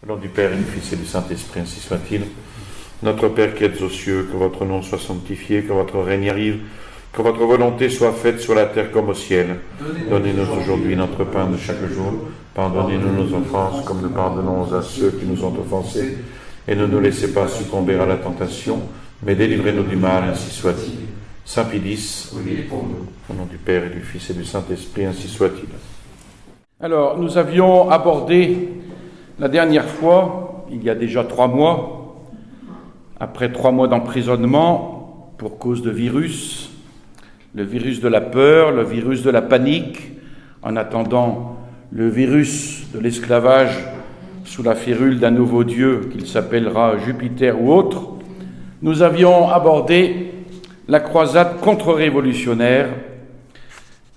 Au nom du Père et du Fils et du Saint-Esprit, ainsi soit-il. Notre Père qui êtes aux cieux, que votre nom soit sanctifié, que votre règne arrive, que votre volonté soit faite sur la terre comme au ciel. Donnez-nous aujourd'hui notre pain de chaque jour. Pardonnez-nous nos offenses, comme nous pardonnons à ceux qui nous ont offensés. Et ne nous laissez pas succomber à la tentation, mais délivrez-nous du mal, ainsi soit-il. Saint Pie au nom du Père et du Fils et du Saint-Esprit, ainsi soit-il. Alors, nous avions abordé la dernière fois, il y a déjà 3 mois, après 3 mois d'emprisonnement pour cause de virus, le virus de la peur, le virus de la panique, en attendant le virus de l'esclavage sous la férule d'un nouveau dieu qu'il s'appellera Jupiter ou autre, nous avions abordé la croisade contre-révolutionnaire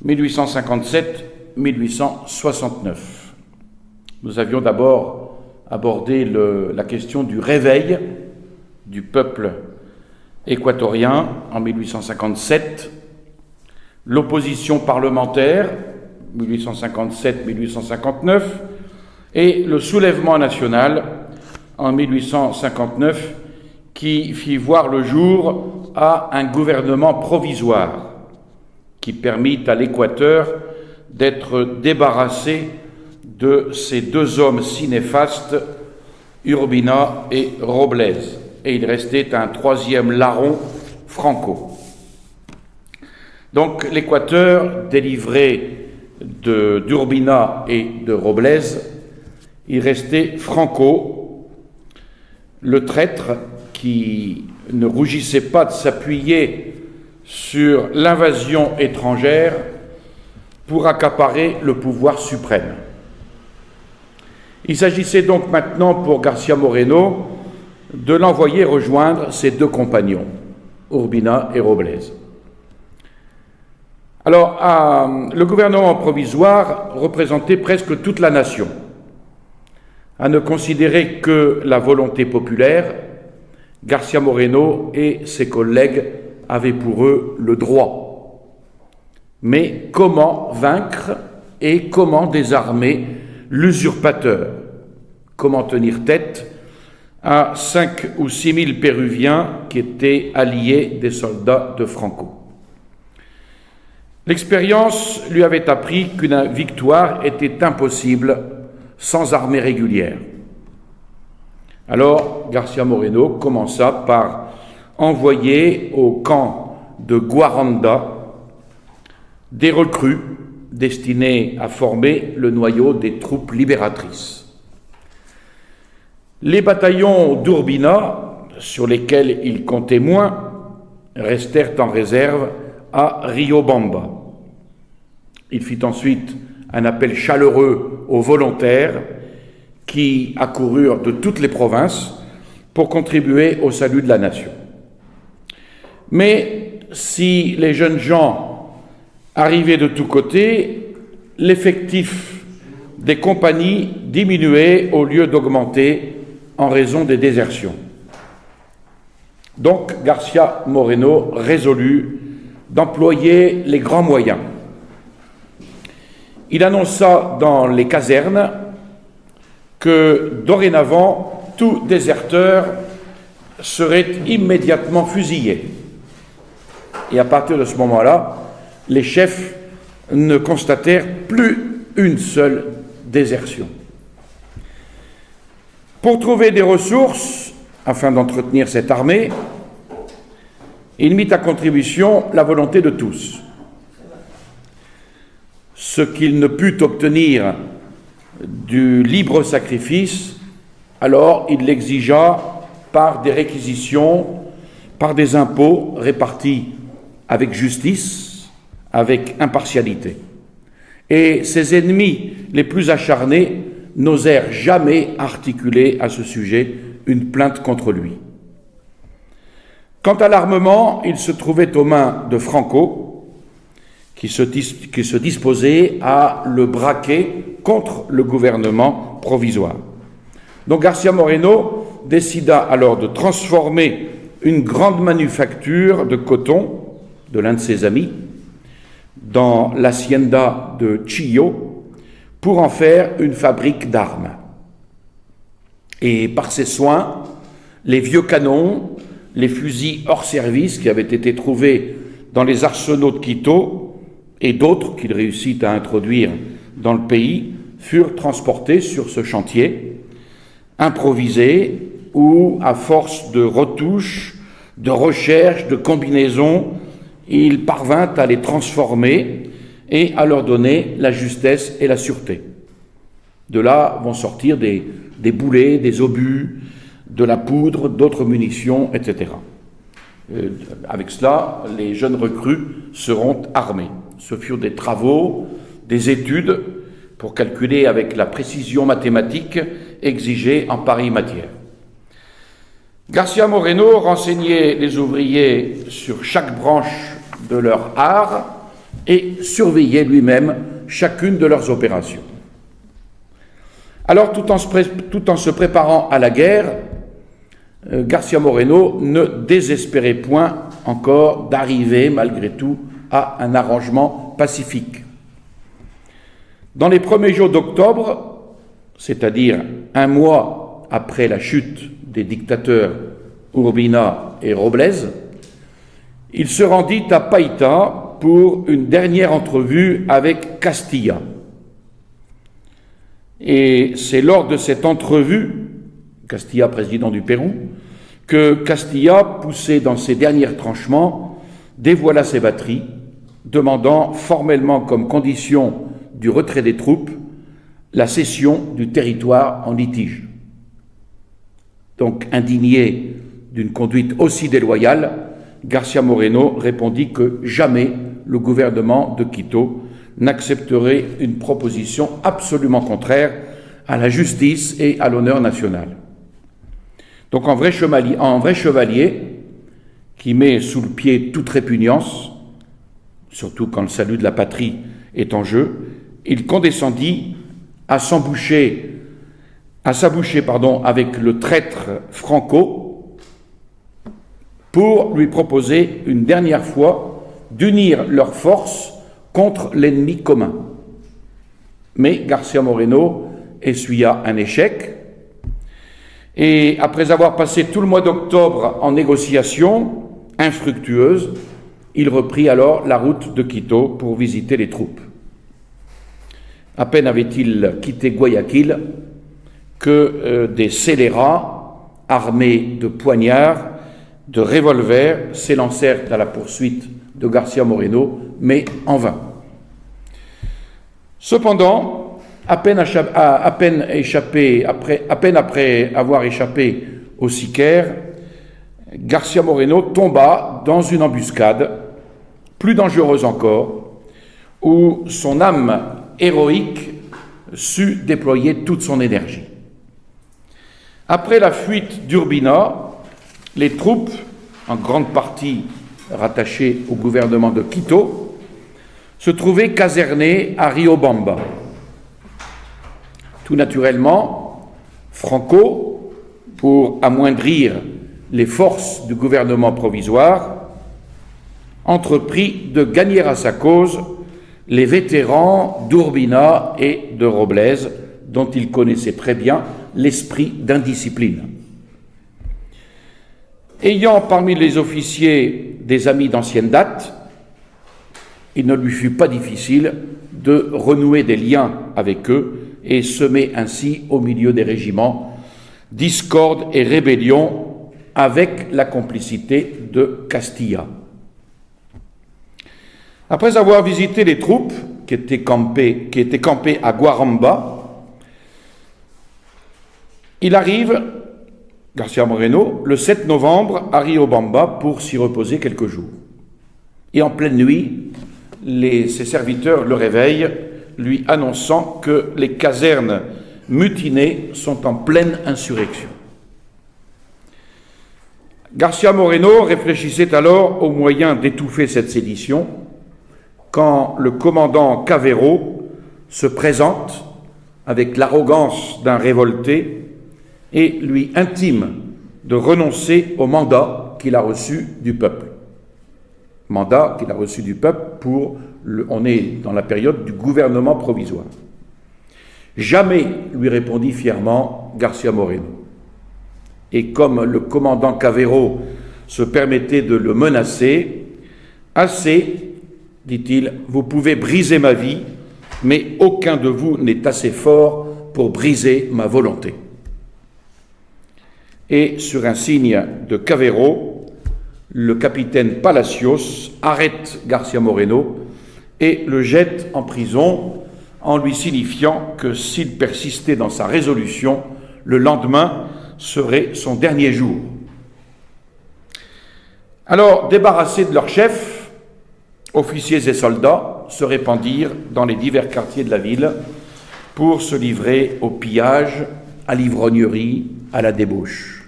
1857-1869. Nous avions d'abord abordé la question du réveil du peuple équatorien en 1857, l'opposition parlementaire 1857-1859 et le soulèvement national en 1859 qui fit voir le jour à un gouvernement provisoire qui permit à l'Équateur d'être débarrassé de ces 2 hommes si néfastes, Urbina et Robles. Et il restait un 3e larron, Franco. Donc l'Équateur, délivré d'Urbina et de Robles, il restait Franco, le traître qui ne rougissait pas de s'appuyer sur l'invasion étrangère pour accaparer le pouvoir suprême. Il s'agissait donc maintenant pour García Moreno de l'envoyer rejoindre ses 2 compagnons, Urbina et Robles. Alors, le gouvernement provisoire représentait presque toute la nation. À ne considérer que la volonté populaire, García Moreno et ses collègues avaient pour eux le droit. Mais comment vaincre et comment désarmer l'usurpateur? Comment tenir tête à 5 ou 6 000 Péruviens qui étaient alliés des soldats de Franco? L'expérience lui avait appris qu'une victoire était impossible sans armée régulière. Alors, García Moreno commença par envoyer au camp de Guaranda des recrues destinées à former le noyau des troupes libératrices. Les bataillons d'Urbina, sur lesquels il comptait moins, restèrent en réserve à Riobamba. Il fit ensuite un appel chaleureux aux volontaires qui accoururent de toutes les provinces pour contribuer au salut de la nation. Mais si les jeunes gens arrivaient de tous côtés, l'effectif des compagnies diminuait au lieu d'augmenter en raison des désertions. Donc García Moreno résolut d'employer les grands moyens. Il annonça dans les casernes que dorénavant tout déserteur serait immédiatement fusillé. Et à partir de ce moment-là, les chefs ne constatèrent plus une seule désertion. Pour trouver des ressources, afin d'entretenir cette armée, il mit à contribution la volonté de tous. Ce qu'il ne put obtenir du libre sacrifice, alors il l'exigea par des réquisitions, par des impôts répartis avec justice, avec impartialité. Et ses ennemis les plus acharnés n'osèrent jamais articuler à ce sujet une plainte contre lui. Quant à l'armement, il se trouvait aux mains de Franco, qui se disposait à le braquer contre le gouvernement provisoire. Donc García Moreno décida alors de transformer une grande manufacture de coton de l'un de ses amis dans l'hacienda de Chillo pour en faire une fabrique d'armes. Et par ses soins, les vieux canons, les fusils hors service qui avaient été trouvés dans les arsenaux de Quito et d'autres qu'il réussit à introduire dans le pays furent transportés sur ce chantier, improvisé, où, à force de retouches, de recherches, de combinaisons, il parvint à les transformer et à leur donner la justesse et la sûreté. De là vont sortir des boulets, des obus, de la poudre, d'autres munitions, etc. Avec cela, les jeunes recrues seront armés. Ce furent des travaux, des études pour calculer avec la précision mathématique exigée en pareille matière. Garcia Moreno renseignait les ouvriers sur chaque branche de leur art et surveillait lui-même chacune de leurs opérations. Alors, tout en se préparant à la guerre, Garcia Moreno ne désespérait point encore d'arriver, malgré tout, à un arrangement pacifique. Dans les premiers jours d'octobre, c'est-à-dire un mois après la chute des dictateurs Urbina et Robles, il se rendit à Paita pour une dernière entrevue avec Castilla. Et c'est lors de cette entrevue, Castilla président du Pérou, que Castilla, poussé dans ses derniers tranchements, dévoila ses batteries, demandant formellement comme condition du retrait des troupes la cession du territoire en litige. Donc, indigné d'une conduite aussi déloyale, Garcia Moreno répondit que jamais le gouvernement de Quito n'accepterait une proposition absolument contraire à la justice et à l'honneur national. Donc en vrai chevalier qui met sous le pied toute répugnance, surtout quand le salut de la patrie est en jeu, il condescendit à s'aboucher avec le traître Franco pour lui proposer une dernière fois d'unir leurs forces contre l'ennemi commun. Mais Garcia Moreno essuya un échec et après avoir passé tout le mois d'octobre en négociations infructueuses, il reprit alors la route de Quito pour visiter les troupes. À peine avait-il quitté Guayaquil que des scélérats armés de poignards, de revolvers s'élancèrent à la poursuite de Garcia Moreno, mais en vain. Cependant, à peine après avoir échappé au Siquaire, Garcia Moreno tomba dans une embuscade, plus dangereuse encore, où son âme héroïque sut déployer toute son énergie. Après la fuite d'Urbina, les troupes, en grande partie rattachées au gouvernement de Quito, se trouvaient casernées à Riobamba. Tout naturellement, Franco, pour amoindrir les forces du gouvernement provisoire, entreprit de gagner à sa cause les vétérans d'Urbina et de Robles, dont il connaissait très bien l'esprit d'indiscipline. Ayant parmi les officiers des amis d'ancienne date, il ne lui fut pas difficile de renouer des liens avec eux et semer ainsi au milieu des régiments discorde et rébellion avec la complicité de Castilla. Après avoir visité les troupes qui étaient campées à Guaramba, il arrive, Garcia Moreno, le 7 novembre à Riobamba pour s'y reposer quelques jours. Et en pleine nuit, ses serviteurs le réveillent, lui annonçant que les casernes mutinées sont en pleine insurrection. Garcia Moreno réfléchissait alors aux moyens d'étouffer cette sédition quand le commandant Cavero se présente avec l'arrogance d'un révolté et lui intime de renoncer au mandat qu'il a reçu du peuple. Mandat qu'il a reçu du peuple on est dans la période du gouvernement provisoire. Jamais, lui répondit fièrement Garcia Moreno. et comme le commandant Cavero se permettait de le menacer, « Assez, dit-il, vous pouvez briser ma vie, mais aucun de vous n'est assez fort pour briser ma volonté. » Et sur un signe de Cavero, le capitaine Palacios arrête García Moreno et le jette en prison en lui signifiant que s'il persistait dans sa résolution, le lendemain serait son dernier jour. Alors, débarrassés de leur chef, officiers et soldats se répandirent dans les divers quartiers de la ville pour se livrer au pillage, à l'ivrognerie, à la débauche.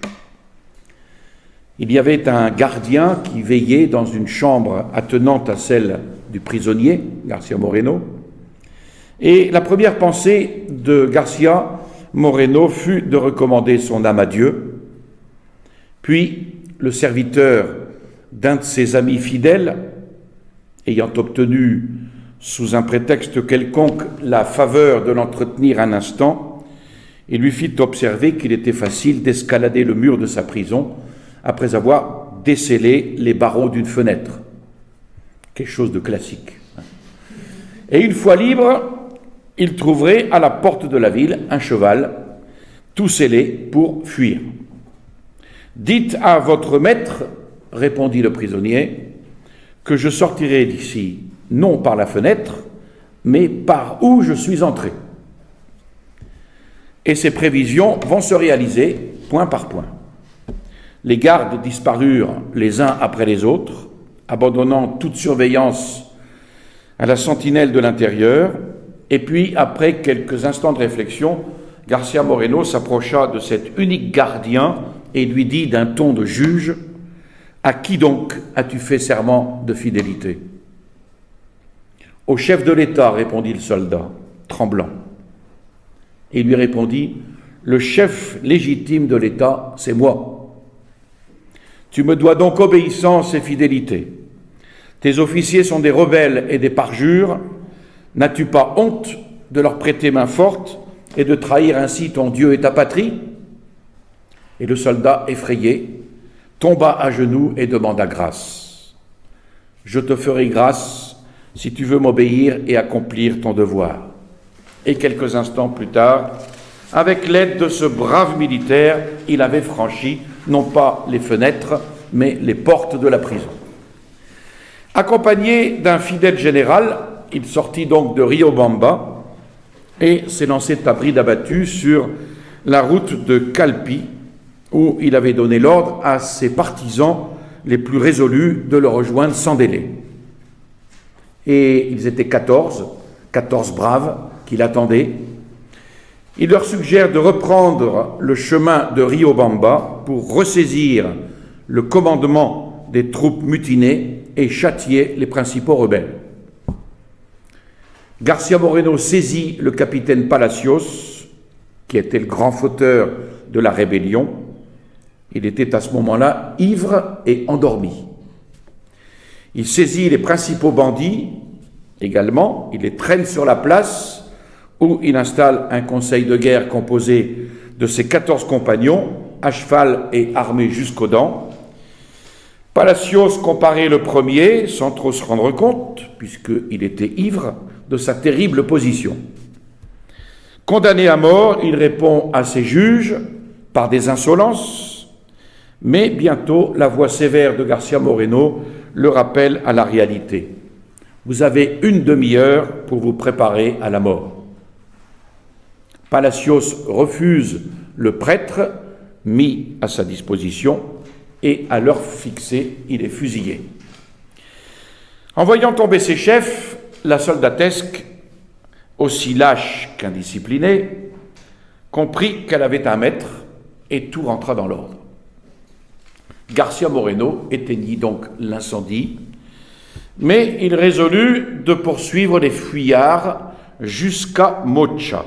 Il y avait un gardien qui veillait dans une chambre attenante à celle du prisonnier, García Moreno, et la première pensée de García Moreno fut de recommander son âme à Dieu. Puis, le serviteur d'un de ses amis fidèles, ayant obtenu, sous un prétexte quelconque, la faveur de l'entretenir un instant, il lui fit observer qu'il était facile d'escalader le mur de sa prison après avoir descellé les barreaux d'une fenêtre. Quelque chose de classique. Et une fois libre, il trouverait à la porte de la ville un cheval, tout scellé pour fuir. « Dites à votre maître, répondit le prisonnier, que je sortirai d'ici, non par la fenêtre, mais par où je suis entré. Et ces prévisions vont se réaliser point par point. Les gardes disparurent les uns après les autres, abandonnant toute surveillance à la sentinelle de l'intérieur, et puis, après quelques instants de réflexion, García Moreno s'approcha de cet unique gardien et lui dit d'un ton de juge, « À qui donc as-tu fait serment de fidélité ?» « Au chef de l'État, répondit le soldat, tremblant. Et il lui répondit, « Le chef légitime de l'État, c'est moi. Tu me dois donc obéissance et fidélité. Tes officiers sont des rebelles et des parjures. N'as-tu pas honte de leur prêter main forte et de trahir ainsi ton Dieu et ta patrie ?» Et le soldat, effrayé, tomba à genoux et demanda grâce. « Je te ferai grâce si tu veux m'obéir et accomplir ton devoir. » Et quelques instants plus tard, avec l'aide de ce brave militaire, il avait franchi non pas les fenêtres, mais les portes de la prison. Accompagné d'un fidèle général, il sortit donc de Riobamba et s'élançait à bride abattue sur la route de Calpi, où il avait donné l'ordre à ses partisans les plus résolus de le rejoindre sans délai. Et ils étaient 14 braves qui l'attendaient. Il leur suggère de reprendre le chemin de Riobamba pour ressaisir le commandement des troupes mutinées et châtier les principaux rebelles. García Moreno saisit le capitaine Palacios, qui était le grand fauteur de la rébellion. Il était à ce moment-là ivre et endormi. Il saisit les principaux bandits également, il les traîne sur la place où il installe un conseil de guerre composé de ses 14 compagnons, à cheval et armés jusqu'aux dents. Palacios comparait le premier, sans trop se rendre compte, puisqu'il était ivre, de sa terrible position. Condamné à mort, il répond à ses juges par des insolences, mais bientôt la voix sévère de García Moreno le rappelle à la réalité. Vous avez une demi-heure pour vous préparer à la mort. Palacios refuse le prêtre mis à sa disposition et à l'heure fixée, il est fusillé. En voyant tomber ses chefs, la soldatesque, aussi lâche qu'indisciplinée, comprit qu'elle avait un maître et tout rentra dans l'ordre. García Moreno éteignit donc l'incendie, mais il résolut de poursuivre les fuyards jusqu'à Mocha.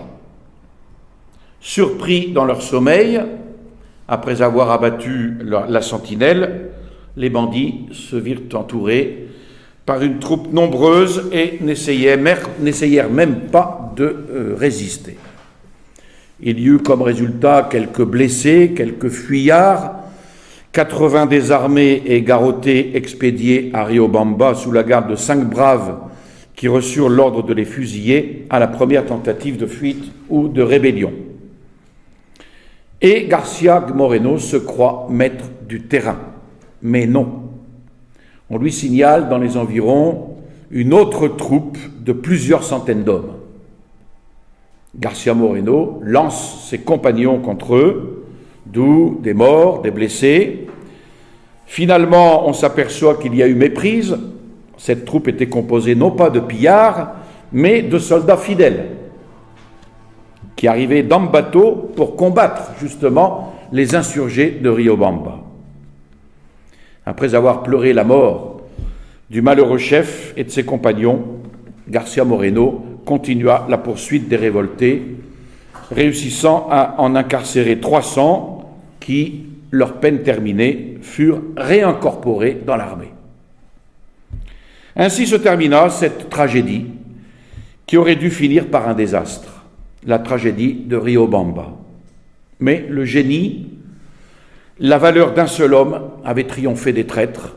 Surpris dans leur sommeil, après avoir abattu la sentinelle, les bandits se virent entourés par une troupe nombreuse et n'essayèrent même pas de résister. Il y eut comme résultat quelques blessés, quelques fuyards, 80 désarmés et garrottés expédiés à Riobamba sous la garde de 5 braves qui reçurent l'ordre de les fusiller à la première tentative de fuite ou de rébellion. Et Garcia Moreno se croit maître du terrain. Mais non. On lui signale dans les environs une autre troupe de plusieurs centaines d'hommes. Garcia Moreno lance ses compagnons contre eux, d'où des morts, des blessés. Finalement, on s'aperçoit qu'il y a eu méprise. Cette troupe était composée non pas de pillards, mais de soldats fidèles, qui arrivaient d'Ambato pour combattre justement les insurgés de Riobamba. Après avoir pleuré la mort du malheureux chef et de ses compagnons, Garcia Moreno continua la poursuite des révoltés, réussissant à en incarcérer 300 qui, leur peine terminée, furent réincorporés dans l'armée. Ainsi se termina cette tragédie qui aurait dû finir par un désastre, la tragédie de Riobamba. Mais le génie, la valeur d'un seul homme avait triomphé des traîtres,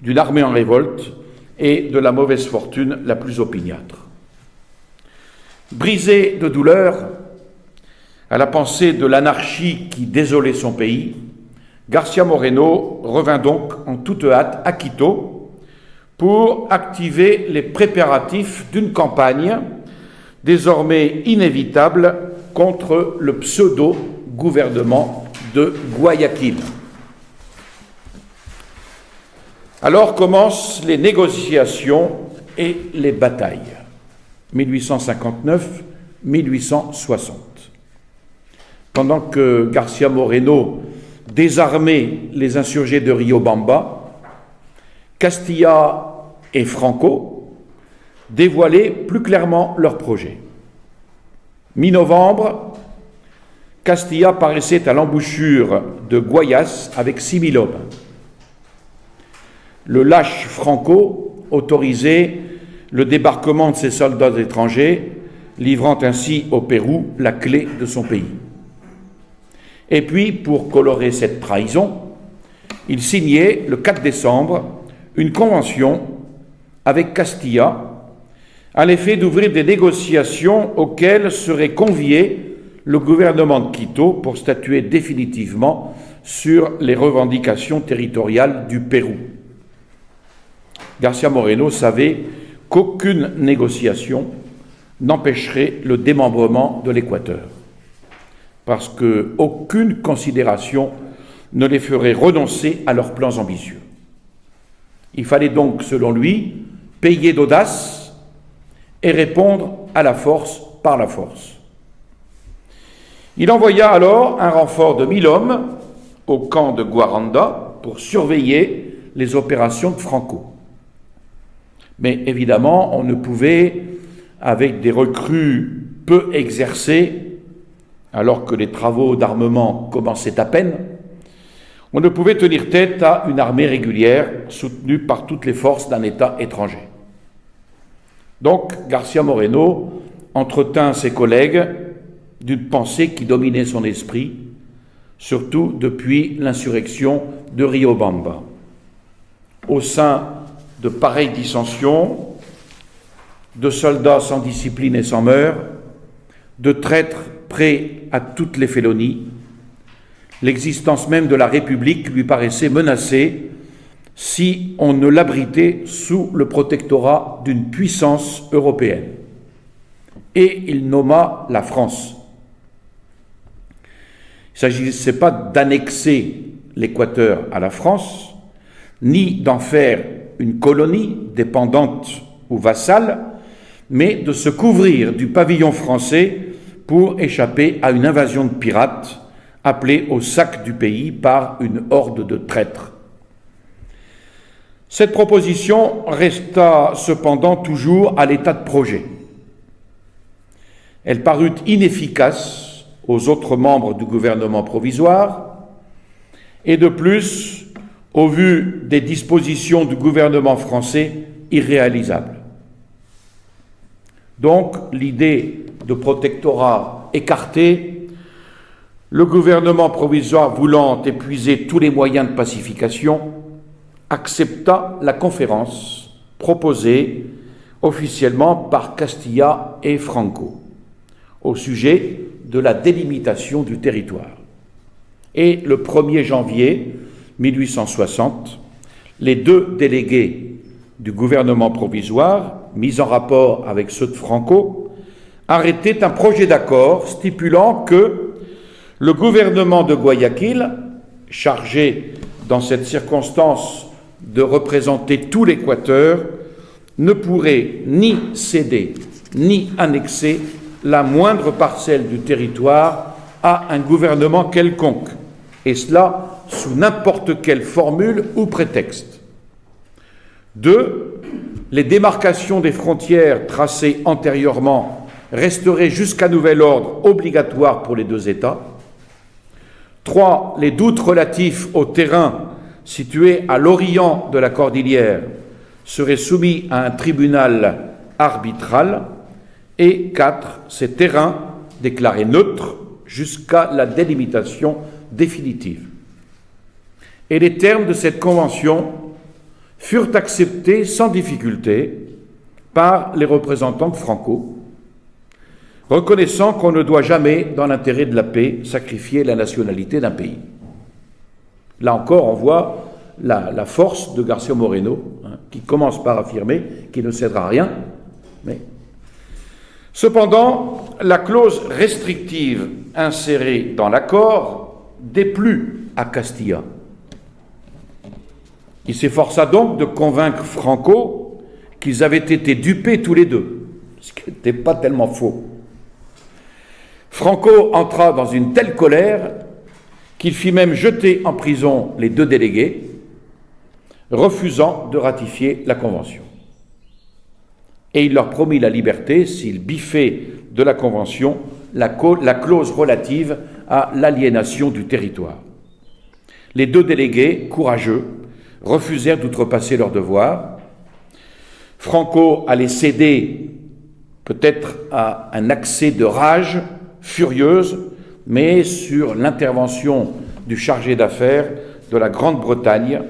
d'une armée en révolte et de la mauvaise fortune la plus opiniâtre. Brisé de douleur, à la pensée de l'anarchie qui désolait son pays, Garcia Moreno revint donc en toute hâte à Quito pour activer les préparatifs d'une campagne désormais inévitable contre le pseudo-gouvernement de Guayaquil. Alors commencent les négociations et les batailles. 1859-1860. Pendant que Garcia Moreno désarmait les insurgés de Riobamba, Castilla et Franco dévoilaient plus clairement leur projet. Mi-novembre, Castilla paraissait à l'embouchure de Guayas avec 6000 hommes. Le lâche Franco autorisait le débarquement de ses soldats étrangers, livrant ainsi au Pérou la clé de son pays. Et puis, pour colorer cette trahison, il signait le 4 décembre une convention avec Castilla à l'effet d'ouvrir des négociations auxquelles serait convié le gouvernement de Quito pour statuer définitivement sur les revendications territoriales du Pérou. Garcia Moreno savait qu'aucune négociation n'empêcherait le démembrement de l'Équateur, parce qu'aucune considération ne les ferait renoncer à leurs plans ambitieux. Il fallait donc, selon lui, payer d'audace et répondre à la force par la force. Il envoya alors un renfort de 1000 hommes au camp de Guaranda pour surveiller les opérations de Franco. Mais évidemment, on ne pouvait, avec des recrues peu exercées, alors que les travaux d'armement commençaient à peine, on ne pouvait tenir tête à une armée régulière soutenue par toutes les forces d'un État étranger. Donc, Garcia Moreno entretint ses collègues d'une pensée qui dominait son esprit, surtout depuis l'insurrection de Riobamba. Au sein de pareilles dissensions, de soldats sans discipline et sans mœurs, de traîtres prêts à toutes les félonies, l'existence même de la République lui paraissait menacée si on ne l'abritait sous le protectorat d'une puissance européenne. Et il nomma la France. Il ne s'agissait pas d'annexer l'Équateur à la France, ni d'en faire une colonie dépendante ou vassale, mais de se couvrir du pavillon français pour échapper à une invasion de pirates appelée au sac du pays par une horde de traîtres. Cette proposition resta cependant toujours à l'état de projet. Elle parut inefficace aux autres membres du gouvernement provisoire et de plus, au vu des dispositions du gouvernement français, irréalisable. Donc, l'idée de protectorat écartée, Le gouvernement provisoire, voulant épuiser tous les moyens de pacification, accepta la conférence proposée officiellement par Castilla et Franco au sujet de la délimitation du territoire. Et le 1er janvier 1860, les deux délégués du gouvernement provisoire, mis en rapport avec ceux de Franco, arrêtaient un projet d'accord stipulant que le gouvernement de Guayaquil, chargé dans cette circonstance de représenter tout l'Équateur, ne pourrait ni céder ni annexer la moindre parcelle du territoire à un gouvernement quelconque, et cela sous n'importe quelle formule ou prétexte. 2. Les démarcations des frontières tracées antérieurement resteraient jusqu'à nouvel ordre obligatoires pour les deux États. 3. Les doutes relatifs au terrain situé à l'orient de la cordillère seraient soumis à un tribunal arbitral. Et 4. Ces terrains déclarés neutres jusqu'à la délimitation définitive. Et les termes de cette convention furent acceptés sans difficulté par les représentants de Franco, reconnaissant qu'on ne doit jamais, dans l'intérêt de la paix, sacrifier la nationalité d'un pays. Là encore, on voit la force de García Moreno, qui commence par affirmer qu'il ne cédera à rien. Mais cependant, la clause restrictive insérée dans l'accord déplut à Castilla. Il s'efforça donc de convaincre Franco qu'ils avaient été dupés tous les deux, ce qui n'était pas tellement faux. Franco entra dans une telle colère qu'il fit même jeter en prison les deux délégués, refusant de ratifier la convention. Et il leur promit la liberté s'ils biffaient de la convention la clause relative à l'aliénation du territoire. Les deux délégués, courageux, refusèrent d'outrepasser leur devoir. Franco allait céder peut-être à un accès de rage furieuse, mais sur l'intervention du chargé d'affaires de la Grande-Bretagne,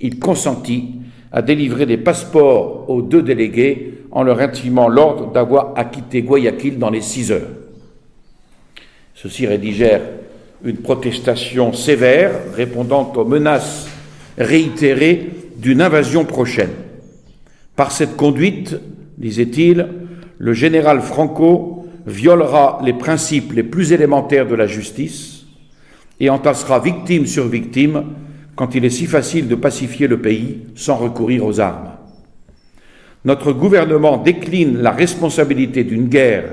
il consentit à délivrer des passeports aux deux délégués en leur intimant l'ordre d'avoir à quitter Guayaquil dans les 6 heures. Ceux-ci rédigèrent une protestation sévère répondant aux menaces réitérées d'une invasion prochaine. Par cette conduite, disait-il, le général Franco violera les principes les plus élémentaires de la justice et entassera victime sur victime quand il est si facile de pacifier le pays sans recourir aux armes. Notre gouvernement décline la responsabilité d'une guerre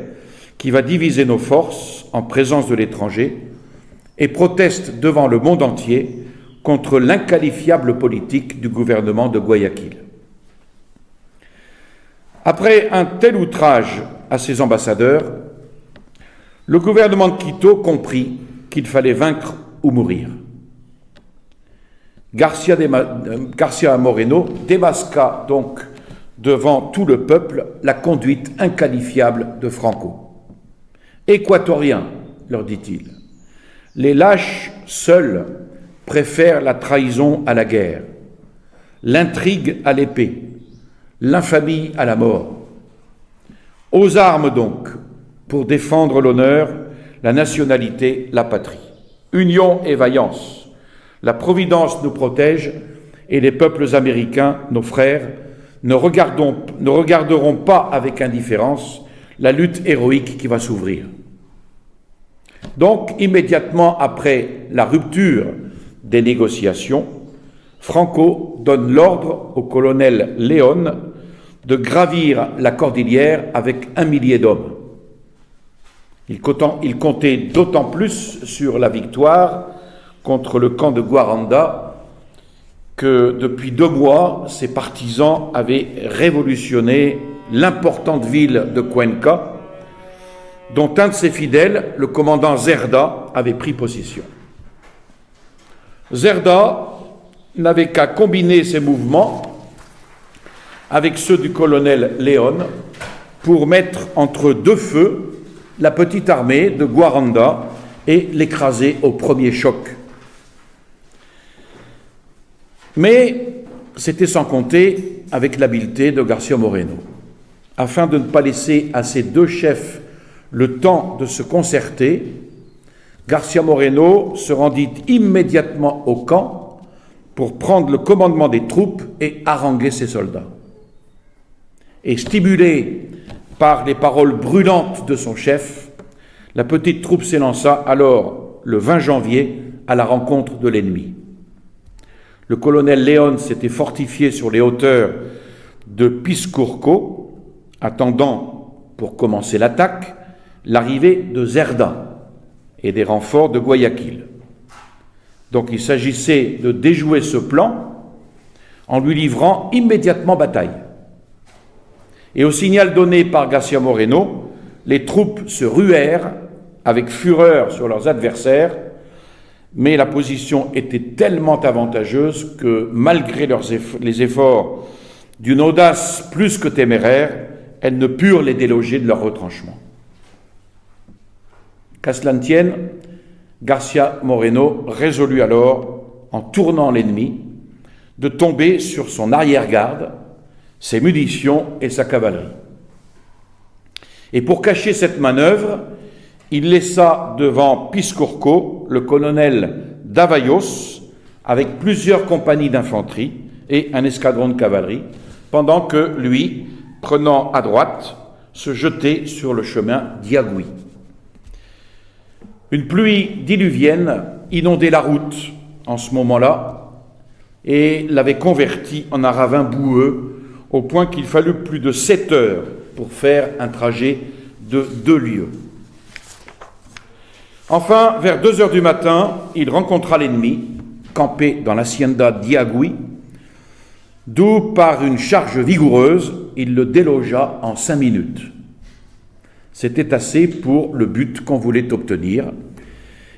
qui va diviser nos forces en présence de l'étranger et proteste devant le monde entier contre l'inqualifiable politique du gouvernement de Guayaquil. Après un tel outrage à ses ambassadeurs, le gouvernement de Quito comprit qu'il fallait vaincre ou mourir. García Moreno démasqua donc devant tout le peuple la conduite inqualifiable de Franco. « Équatoriens, leur dit-il, les lâches seuls préfèrent la trahison à la guerre, l'intrigue à l'épée, l'infamie à la mort. Aux armes donc, pour défendre l'honneur, la nationalité, la patrie. Union et vaillance, la Providence nous protège et les peuples américains, nos frères, ne regarderont pas avec indifférence la lutte héroïque qui va s'ouvrir. » Donc, immédiatement après la rupture des négociations, Franco donne l'ordre au colonel Léon de gravir la cordillère avec 1 millier d'hommes. Il comptait d'autant plus sur la victoire contre le camp de Guaranda que depuis 2 mois, ses partisans avaient révolutionné l'importante ville de Cuenca, dont un de ses fidèles, le commandant Zerda, avait pris possession. Zerda n'avait qu'à combiner ses mouvements avec ceux du colonel Léon pour mettre entre 2 feux la petite armée de Guaranda et l'écraser au premier choc. Mais c'était sans compter avec l'habileté de García Moreno. Afin de ne pas laisser à ces deux chefs le temps de se concerter, García Moreno se rendit immédiatement au camp pour prendre le commandement des troupes et haranguer ses soldats. Et stimulé par les paroles brûlantes de son chef, la petite troupe s'élança alors, le 20 janvier, à la rencontre de l'ennemi. Le colonel León s'était fortifié sur les hauteurs de Piscurco, attendant, pour commencer l'attaque, l'arrivée de Zerda et des renforts de Guayaquil. Donc il s'agissait de déjouer ce plan en lui livrant immédiatement bataille. Et au signal donné par García Moreno, les troupes se ruèrent avec fureur sur leurs adversaires, mais la position était tellement avantageuse que, malgré les efforts d'une audace plus que téméraire, elles ne purent les déloger de leur retranchement. Qu'à cela ne tienne, García Moreno résolut alors, en tournant l'ennemi, de tomber sur son arrière-garde, ses munitions et sa cavalerie. Et pour cacher cette manœuvre, il laissa devant Piscurco le colonel Davallos avec plusieurs compagnies d'infanterie et un escadron de cavalerie, pendant que lui, prenant à droite, se jetait sur le chemin d'Iagüí. Une pluie diluvienne inondait la route en ce moment-là et l'avait converti en un ravin boueux, au point qu'il fallut plus de 7 heures pour faire un trajet de 2 lieues. Enfin, vers 2 heures du matin, il rencontra l'ennemi, campé dans l'hacienda d'Iagüí, d'où, par une charge vigoureuse, il le délogea en 5 minutes. C'était assez pour le but qu'on voulait obtenir,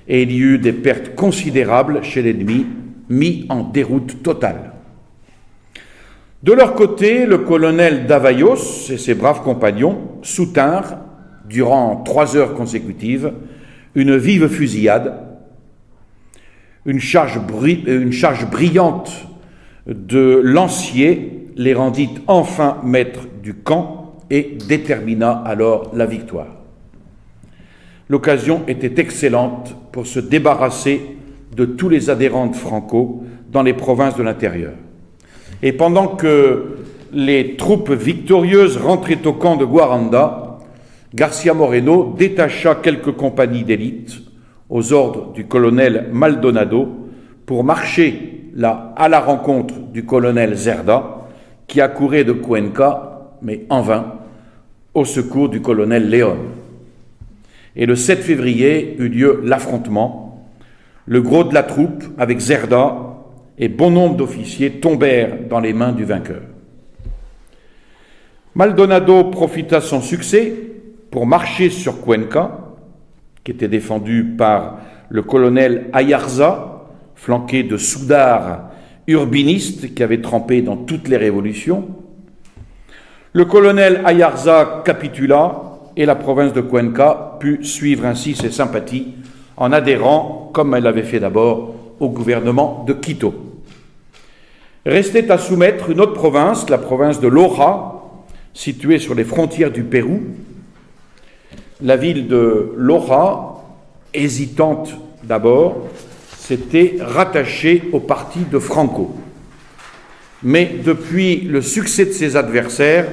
et il y eut des pertes considérables chez l'ennemi, mis en déroute totale. De leur côté, le colonel Davallos et ses braves compagnons soutinrent, durant 3 heures consécutives, une vive fusillade. Une charge brillante de lanciers les rendit enfin maîtres du camp et détermina alors la victoire. L'occasion était excellente pour se débarrasser de tous les adhérents de Franco dans les provinces de l'intérieur. Et pendant que les troupes victorieuses rentraient au camp de Guaranda, García Moreno détacha quelques compagnies d'élite aux ordres du colonel Maldonado pour marcher là à la rencontre du colonel Zerda, qui accourait de Cuenca, mais en vain, au secours du colonel León. Et le 7 février eut lieu l'affrontement. Le gros de la troupe, avec Zerda, et bon nombre d'officiers tombèrent dans les mains du vainqueur. Maldonado profita de son succès pour marcher sur Cuenca, qui était défendu par le colonel Ayarza, flanqué de soudards urbinistes qui avaient trempé dans toutes les révolutions. Le colonel Ayarza capitula et la province de Cuenca put suivre ainsi ses sympathies en adhérant, comme elle l'avait fait d'abord, au gouvernement de Quito. Restait à soumettre une autre province, la province de Loja, située sur les frontières du Pérou. La ville de Loja, hésitante d'abord, s'était rattachée au parti de Franco. Mais depuis le succès de ses adversaires,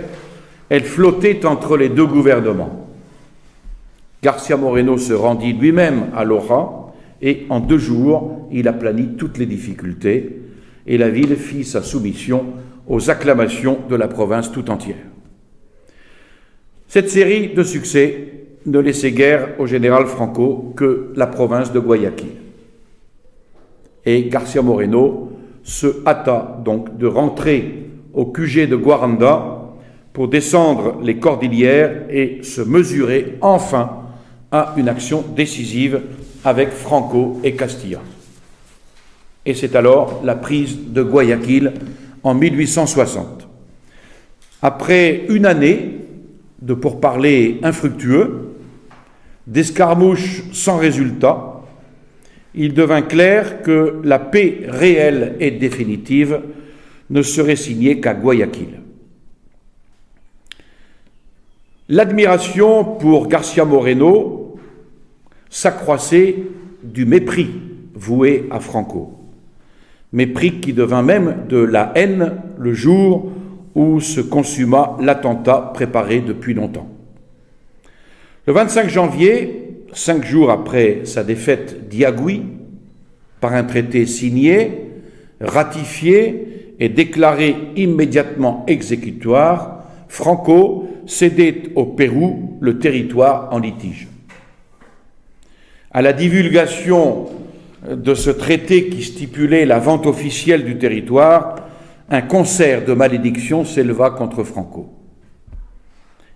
elle flottait entre les deux gouvernements. García Moreno se rendit lui-même à Loja et en 2 jours, il aplanit toutes les difficultés et la ville fit sa soumission aux acclamations de la province tout entière. Cette série de succès ne laissait guère au général Franco que la province de Guayaquil. Et García Moreno se hâta donc de rentrer au QG de Guaranda pour descendre les cordillères et se mesurer enfin à une action décisive avec Franco et Castilla. Et c'est alors la prise de Guayaquil en 1860. Après une année de pourparlers infructueux, D'escarmouches sans résultat, il devint clair que la paix réelle et définitive ne serait signée qu'à Guayaquil. L'admiration pour García Moreno s'accroissait du mépris voué à Franco. Mépris qui devint même de la haine le jour où se consumma l'attentat préparé depuis longtemps. Le 25 janvier, 5 jours après sa défaite d'Iagüí, par un traité signé, ratifié et déclaré immédiatement exécutoire, Franco cédait au Pérou le territoire en litige. À la divulgation de ce traité qui stipulait la vente officielle du territoire, un concert de malédictions s'éleva contre Franco.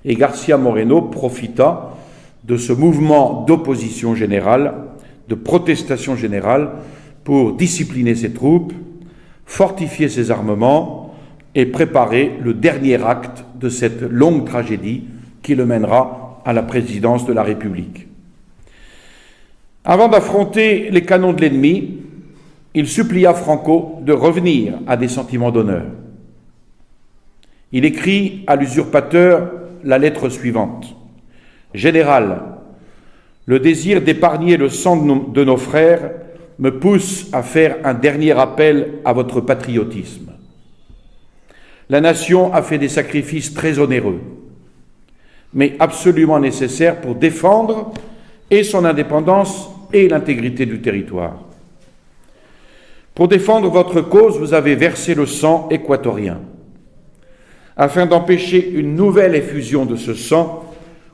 Et García Moreno profita de ce mouvement d'opposition générale, de protestation générale, pour discipliner ses troupes, fortifier ses armements et préparer le dernier acte de cette longue tragédie qui le mènera à la présidence de la République. Avant d'affronter les canons de l'ennemi, il supplia Franco de revenir à des sentiments d'honneur. Il écrit à l'usurpateur la lettre suivante. « Général, le désir d'épargner le sang de nos frères me pousse à faire un dernier appel à votre patriotisme. La nation a fait des sacrifices très onéreux, mais absolument nécessaires pour défendre et son indépendance et l'intégrité du territoire. Pour défendre votre cause, vous avez versé le sang équatorien. Afin d'empêcher une nouvelle effusion de ce sang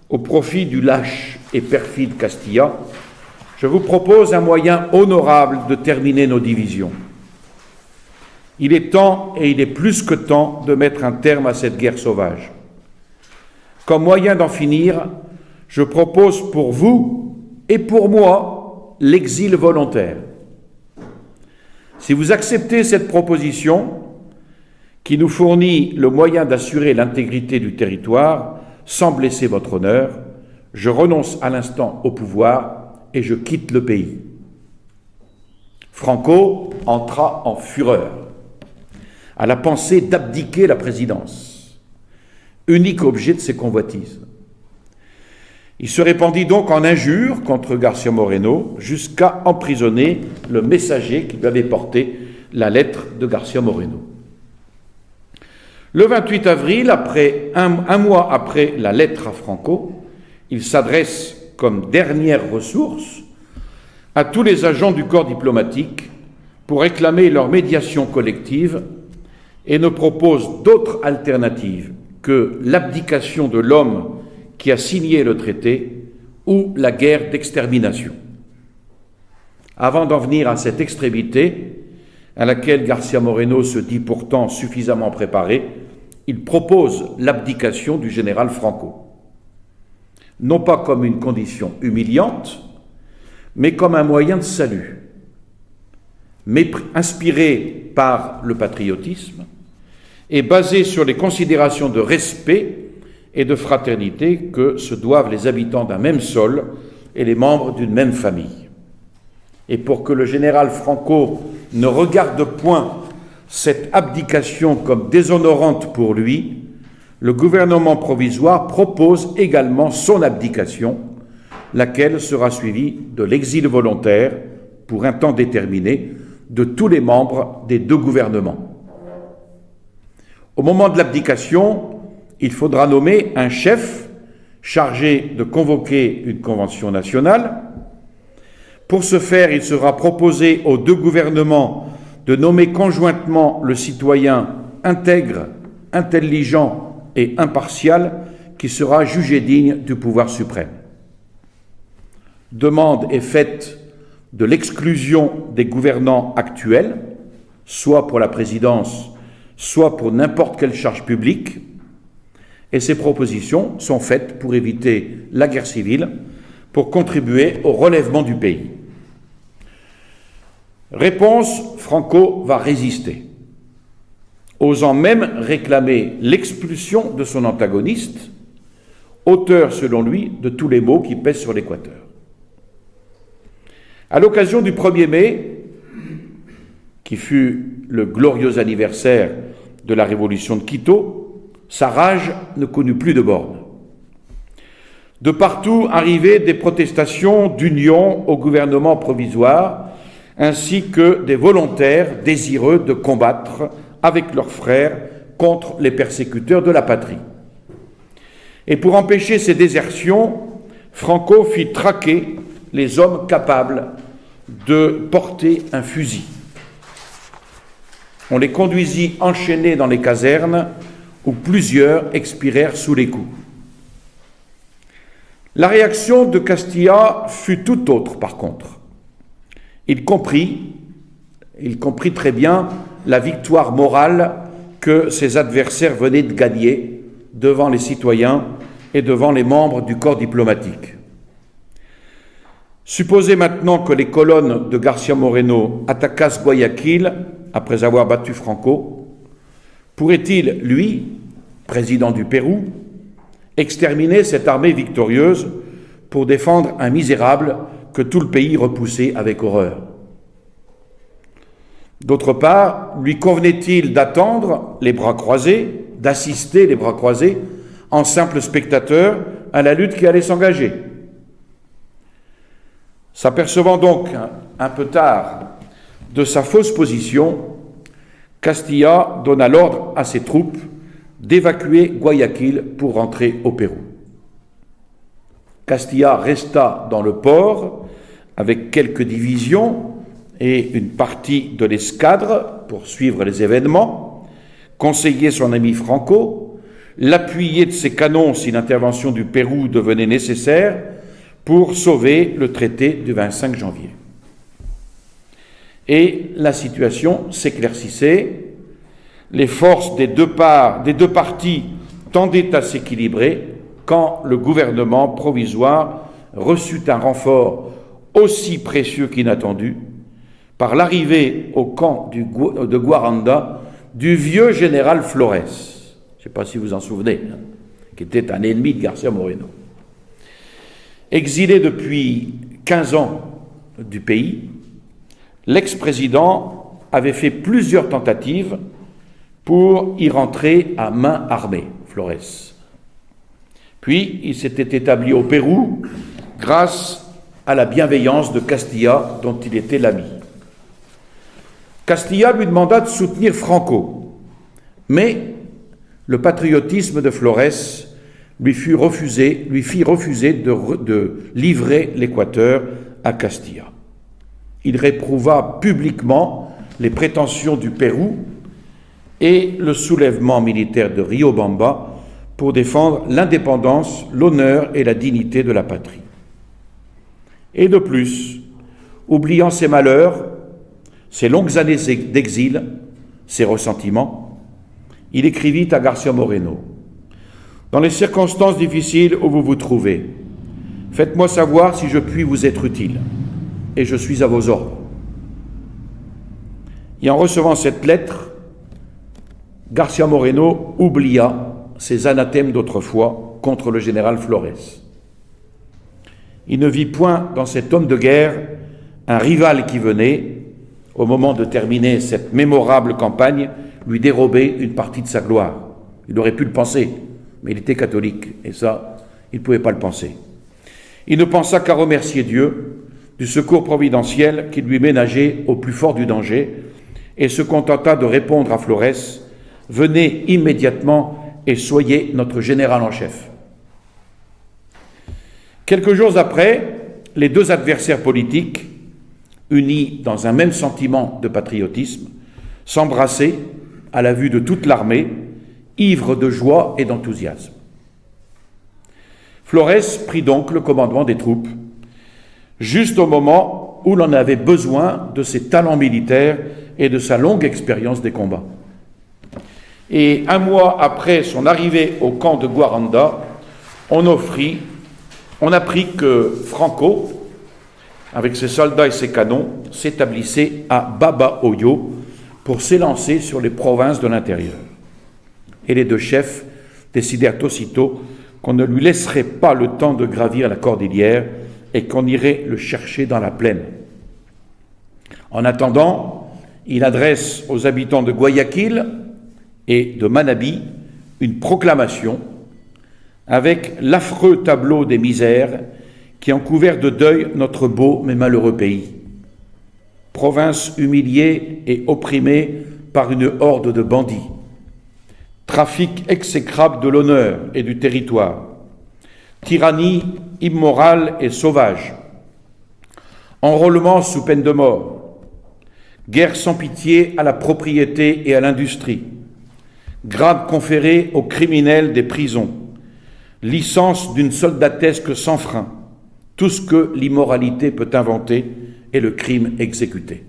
au profit du lâche et perfide Castilla, je vous propose un moyen honorable de terminer nos divisions. Il est temps, et il est plus que temps, de mettre un terme à cette guerre sauvage. Comme moyen d'en finir, je propose pour vous et pour moi l'exil volontaire. Si vous acceptez cette proposition, qui nous fournit le moyen d'assurer l'intégrité du territoire sans blesser votre honneur, je renonce à l'instant au pouvoir et je quitte le pays. » Franco entra en fureur à la pensée d'abdiquer la présidence, unique objet de ses convoitises. Il se répandit donc en injures contre García Moreno jusqu'à emprisonner le messager qui lui avait porté la lettre de García Moreno. Le 28 avril, un mois après la lettre à Franco, il s'adresse comme dernière ressource à tous les agents du corps diplomatique pour réclamer leur médiation collective et ne propose d'autre alternative que l'abdication de l'homme qui a signé le traité ou la guerre d'extermination. Avant d'en venir à cette extrémité, à laquelle García Moreno se dit pourtant suffisamment préparé, il propose l'abdication du général Franco. Non pas comme une condition humiliante, mais comme un moyen de salut, inspiré par le patriotisme et basé sur les considérations de respect et de fraternité que se doivent les habitants d'un même sol et les membres d'une même famille. Et pour que le général Franco ne regarde point cette abdication comme déshonorante pour lui, le gouvernement provisoire propose également son abdication, laquelle sera suivie de l'exil volontaire, pour un temps déterminé, de tous les membres des deux gouvernements. Au moment de l'abdication, il faudra nommer un chef chargé de convoquer une convention nationale. Pour ce faire, il sera proposé aux deux gouvernements de nommer conjointement le citoyen intègre, intelligent et impartial qui sera jugé digne du pouvoir suprême. Demande est faite de l'exclusion des gouvernants actuels, soit pour la présidence, soit pour n'importe quelle charge publique, et ces propositions sont faites pour éviter la guerre civile, pour contribuer au relèvement du pays. Réponse, Franco va résister, osant même réclamer l'expulsion de son antagoniste, auteur selon lui de tous les maux qui pèsent sur l'Équateur. À l'occasion du 1er mai, qui fut le glorieux anniversaire de la révolution de Quito, sa rage ne connut plus de bornes. De partout arrivaient des protestations d'union au gouvernement provisoire, ainsi que des volontaires désireux de combattre avec leurs frères contre les persécuteurs de la patrie. Et pour empêcher ces désertions, Franco fit traquer les hommes capables de porter un fusil. On les conduisit enchaînés dans les casernes où plusieurs expirèrent sous les coups. La réaction de Castilla fut tout autre par contre. Il comprit très bien la victoire morale que ses adversaires venaient de gagner devant les citoyens et devant les membres du corps diplomatique. Supposez maintenant que les colonnes de García Moreno attaquassent Guayaquil après avoir battu Franco, pourrait-il, lui, président du Pérou, exterminer cette armée victorieuse pour défendre un misérable que tout le pays repoussait avec horreur? D'autre part, lui convenait-il d'attendre les bras croisés, d'assister les bras croisés, en simple spectateur à la lutte qui allait s'engager? S'apercevant donc un peu tard de sa fausse position, Castilla donna l'ordre à ses troupes d'évacuer Guayaquil pour rentrer au Pérou. Castilla resta dans le port avec quelques divisions et une partie de l'escadre pour suivre les événements, conseiller son ami Franco, l'appuyer de ses canons si l'intervention du Pérou devenait nécessaire pour sauver le traité du 25 janvier. Et la situation s'éclaircissait. Les forces des deux parties tendaient à s'équilibrer quand le gouvernement provisoire reçut un renfort aussi précieux qu'inattendu par l'arrivée au camp de Guaranda du vieux général Flores, je ne sais pas si vous en souvenez, qui était un ennemi de García Moreno. Exilé depuis 15 ans du pays, l'ex-président avait fait plusieurs tentatives pour y rentrer à main armée, Flores. Puis il s'était établi au Pérou grâce à la bienveillance de Castilla dont il était l'ami. Castilla lui demanda de soutenir Franco, mais le patriotisme de Flores lui fit refuser de livrer l'Équateur à Castilla. Il réprouva publiquement les prétentions du Pérou et le soulèvement militaire de Riobamba pour défendre l'indépendance, l'honneur et la dignité de la patrie. Et de plus, oubliant ses malheurs, ses longues années d'exil, ses ressentiments, il écrivit à García Moreno: « Dans les circonstances difficiles où vous vous trouvez, faites-moi savoir si je puis vous être utile, et je suis à vos ordres. » Et en recevant cette lettre, García Moreno oublia ses anathèmes d'autrefois contre le général Flores. Il ne vit point dans cet homme de guerre un rival qui venait, au moment de terminer cette mémorable campagne, lui dérober une partie de sa gloire. Il aurait pu le penser, mais il était catholique, et ça, il ne pouvait pas le penser. Il ne pensa qu'à remercier Dieu du secours providentiel qui lui ménageait au plus fort du danger, et se contenta de répondre à Flores: « Venez immédiatement et soyez notre général en chef. » Quelques jours après, les deux adversaires politiques, unis dans un même sentiment de patriotisme, s'embrassaient à la vue de toute l'armée, ivres de joie et d'enthousiasme. Flores prit donc le commandement des troupes, juste au moment où l'on avait besoin de ses talents militaires et de sa longue expérience des combats. Et un mois après son arrivée au camp de Guaranda, on apprit que Franco, avec ses soldats et ses canons, s'établissait à Babahoyo pour s'élancer sur les provinces de l'intérieur. Et les deux chefs décidèrent aussitôt qu'on ne lui laisserait pas le temps de gravir la cordillère et qu'on irait le chercher dans la plaine. En attendant, il adresse aux habitants de Guayaquil et de Manabí une proclamation avec l'affreux tableau des misères qui ont couvert de deuil notre beau mais malheureux pays. Province humiliée et opprimée par une horde de bandits. Trafic exécrable de l'honneur et du territoire. Tyrannie immorale et sauvage. Enrôlement sous peine de mort. Guerre sans pitié à la propriété et à l'industrie. Grade conféré aux criminels des prisons. Licence d'une soldatesque sans frein. Tout ce que l'immoralité peut inventer et le crime exécuté.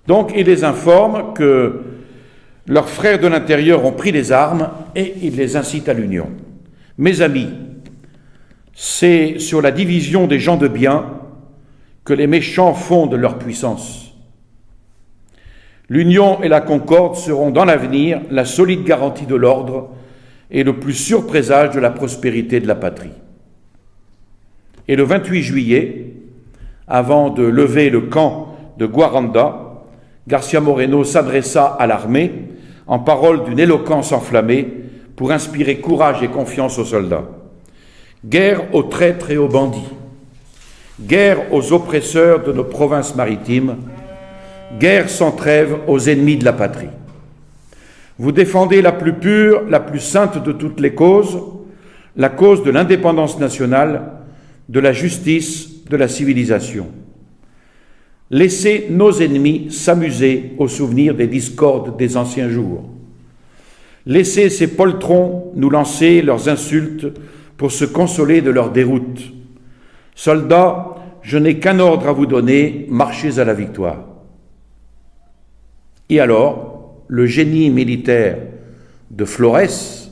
Donc il les informe que leurs frères de l'intérieur ont pris les armes et il les incite à l'union. Mes amis, c'est sur la division des gens de bien que les méchants fondent leur puissance. L'union et la concorde seront dans l'avenir la solide garantie de l'ordre et le plus sûr présage de la prospérité de la patrie. Et le 28 juillet, avant de lever le camp de Guaranda, García Moreno s'adressa à l'armée en paroles d'une éloquence enflammée pour inspirer courage et confiance aux soldats. Guerre aux traîtres et aux bandits, guerre aux oppresseurs de nos provinces maritimes, guerre sans trêve aux ennemis de la patrie. Vous défendez la plus pure, la plus sainte de toutes les causes, la cause de l'indépendance nationale, de la justice, de la civilisation. Laissez nos ennemis s'amuser au souvenir des discordes des anciens jours. Laissez ces poltrons nous lancer leurs insultes pour se consoler de leur déroute. Soldats, je n'ai qu'un ordre à vous donner, marchez à la victoire. Et alors, le génie militaire de Flores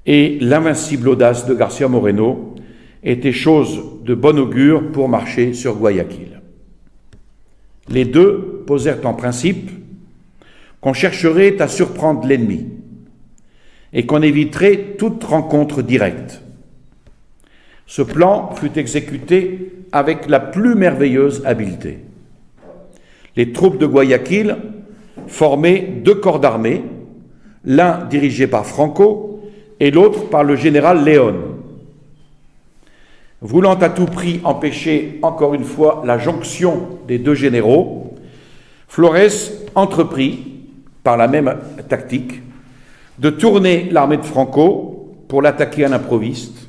et l'invincible audace de García Moreno étaient chose de bon augure pour marcher sur Guayaquil. Les deux posèrent en principe qu'on chercherait à surprendre l'ennemi et qu'on éviterait toute rencontre directe. Ce plan fut exécuté avec la plus merveilleuse habileté. Les troupes de Guayaquil formaient deux corps d'armée, l'un dirigé par Franco et l'autre par le général Léon. Voulant à tout prix empêcher encore une fois la jonction des deux généraux, Flores entreprit, par la même tactique, de tourner l'armée de Franco pour l'attaquer à l'improviste,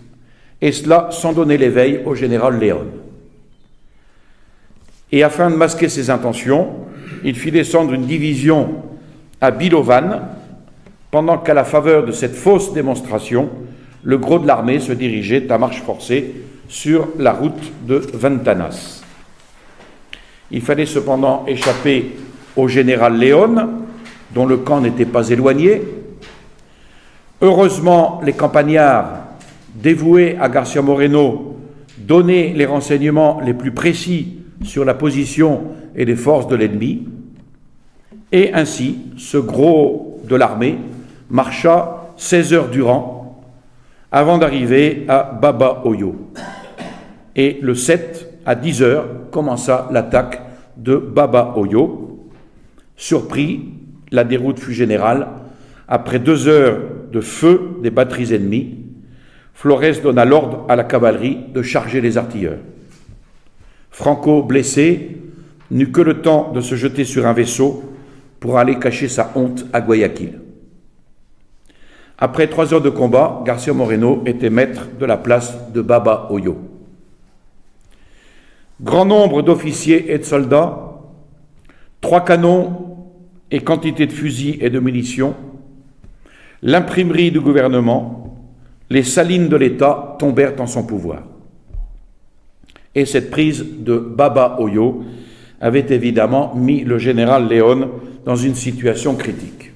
et cela sans donner l'éveil au général Léon. Et afin de masquer ses intentions, il fit descendre une division à Bilovan, pendant qu'à la faveur de cette fausse démonstration, le gros de l'armée se dirigeait à marche forcée sur la route de Ventanas. Il fallait cependant échapper au général Léon, dont le camp n'était pas éloigné. Heureusement, les campagnards, dévoués à García Moreno, donnaient les renseignements les plus précis sur la position et les forces de l'ennemi, et ainsi, ce gros de l'armée marcha 16 heures durant avant d'arriver à Baba Hoyo. Et le 7, à 10 heures, commença l'attaque de Baba Hoyo. Surpris, la déroute fut générale. Après 2 heures de feu des batteries ennemies, Flores donna l'ordre à la cavalerie de charger les artilleurs. Franco, blessé, n'eut que le temps de se jeter sur un vaisseau pour aller cacher sa honte à Guayaquil. Après 3 heures de combat, García Moreno était maître de la place de Baba Hoyo. Grand nombre d'officiers et de soldats, 3 canons et quantité de fusils et de munitions, l'imprimerie du gouvernement, les salines de l'État tombèrent en son pouvoir. Et cette prise de Baba Hoyo avait évidemment mis le général Léon dans une situation critique.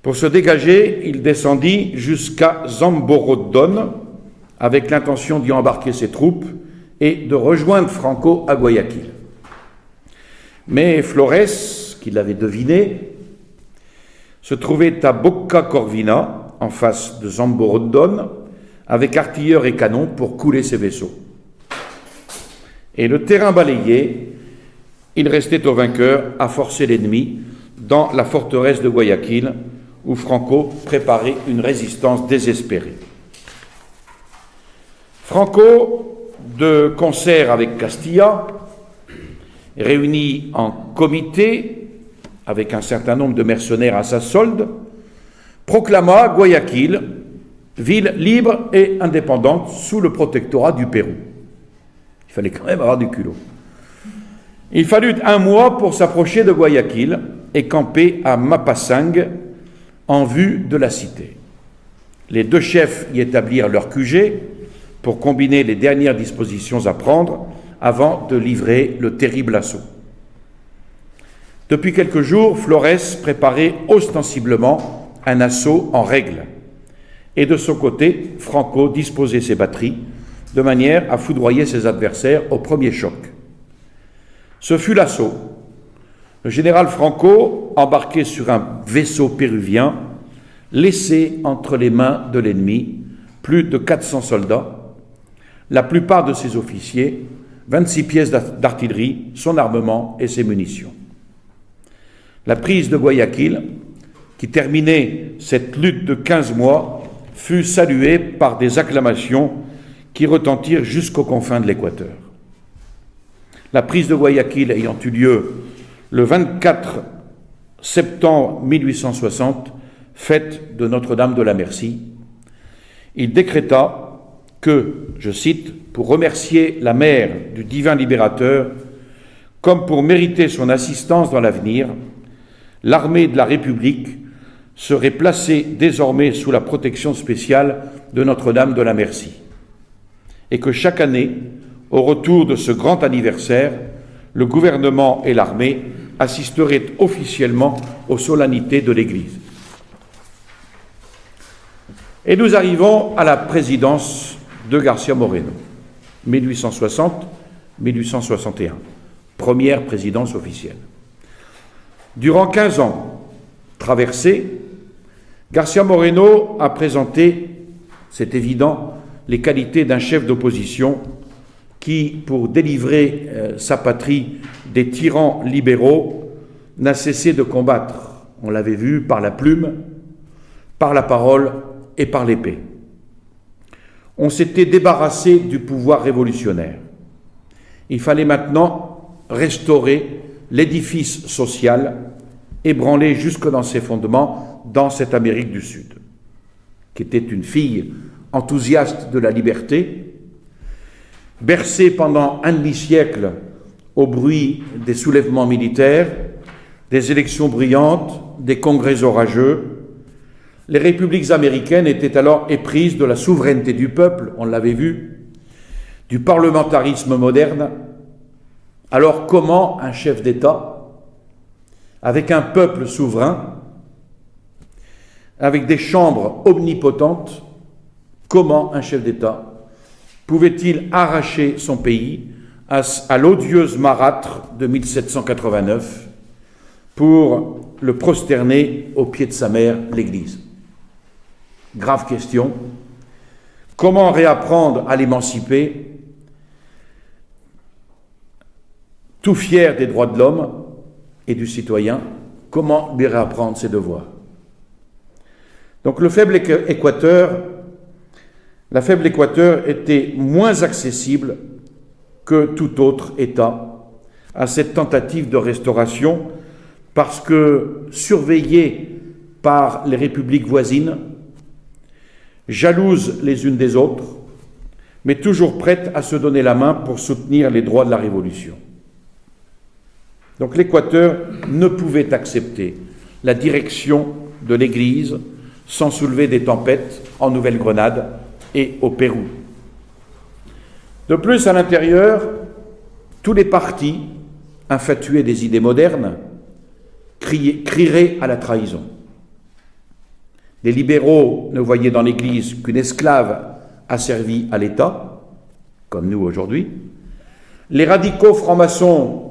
Pour se dégager, il descendit jusqu'à Zamborodón avec l'intention d'y embarquer ses troupes et de rejoindre Franco à Guayaquil. Mais Flores, qui l'avait deviné, se trouvait à Boca Corvina en face de Zamborodon avec artilleurs et canons pour couler ses vaisseaux. Et le terrain balayé, il restait aux vainqueurs à forcer l'ennemi dans la forteresse de Guayaquil, où Franco préparait une résistance désespérée. Franco, de concert avec Castilla, réuni en comité avec un certain nombre de mercenaires à sa solde, proclama Guayaquil ville libre et indépendante sous le protectorat du Pérou. Il fallait quand même avoir du culot. Il fallut un mois pour s'approcher de Guayaquil et camper à Mapasang en vue de la cité. Les deux chefs y établirent leur QG pour combiner les dernières dispositions à prendre avant de livrer le terrible assaut. Depuis quelques jours, Flores préparait ostensiblement un assaut en règle. Et de son côté, Franco disposait ses batteries de manière à foudroyer ses adversaires au premier choc. Ce fut l'assaut. Le général Franco, embarqué sur un vaisseau péruvien, laissait entre les mains de l'ennemi plus de 400 soldats, la plupart de ses officiers, 26 pièces d'artillerie, son armement et ses munitions. La prise de Guayaquil, qui terminait cette lutte de 15 mois, fut saluée par des acclamations qui retentirent jusqu'aux confins de l'Équateur. La prise de Guayaquil ayant eu lieu le 24 septembre 1860, fête de Notre-Dame de la Merci, il décréta que, je cite, « pour remercier la mère du divin libérateur, comme pour mériter son assistance dans l'avenir, l'armée de la République serait placée désormais sous la protection spéciale de Notre-Dame de la Merci, et que chaque année, au retour de ce grand anniversaire, le gouvernement et l'armée assisteraient officiellement aux solennités de l'Église. » Et nous arrivons à la présidence de García Moreno, 1860-1861, première présidence officielle. Durant 15 ans traversés, García Moreno a présenté, c'est évident, les qualités d'un chef d'opposition qui, pour délivrer sa patrie des tyrans libéraux, n'a cessé de combattre, on l'avait vu, par la plume, par la parole et par l'épée. On s'était débarrassé du pouvoir révolutionnaire. Il fallait maintenant restaurer l'édifice social ébranlé jusque dans ses fondements dans cette Amérique du Sud, qui était une fille enthousiaste de la liberté, bercée pendant un demi-siècle au bruit des soulèvements militaires, des élections brillantes, des congrès orageux. Les républiques américaines étaient alors éprises de la souveraineté du peuple, on l'avait vu, du parlementarisme moderne. Alors comment un chef d'État, avec un peuple souverain, avec des chambres omnipotentes, comment un chef d'État pouvait-il arracher son pays à l'odieuse marâtre de 1789 pour le prosterner aux pieds de sa mère, l'Église? Grave question. Comment réapprendre à l'émanciper, tout fier des droits de l'homme et du citoyen, comment lui réapprendre ses devoirs? Donc la faible Équateur était moins accessible que tout autre État à cette tentative de restauration parce que surveillé par les républiques voisines, jalouses les unes des autres, mais toujours prêtes à se donner la main pour soutenir les droits de la Révolution. Donc l'Équateur ne pouvait accepter la direction de l'Église sans soulever des tempêtes en Nouvelle-Grenade et au Pérou. De plus, à l'intérieur, tous les partis infatués des idées modernes crieraient à la trahison. Les libéraux ne voyaient dans l'Église qu'une esclave asservie à l'État, comme nous aujourd'hui. Les radicaux francs-maçons,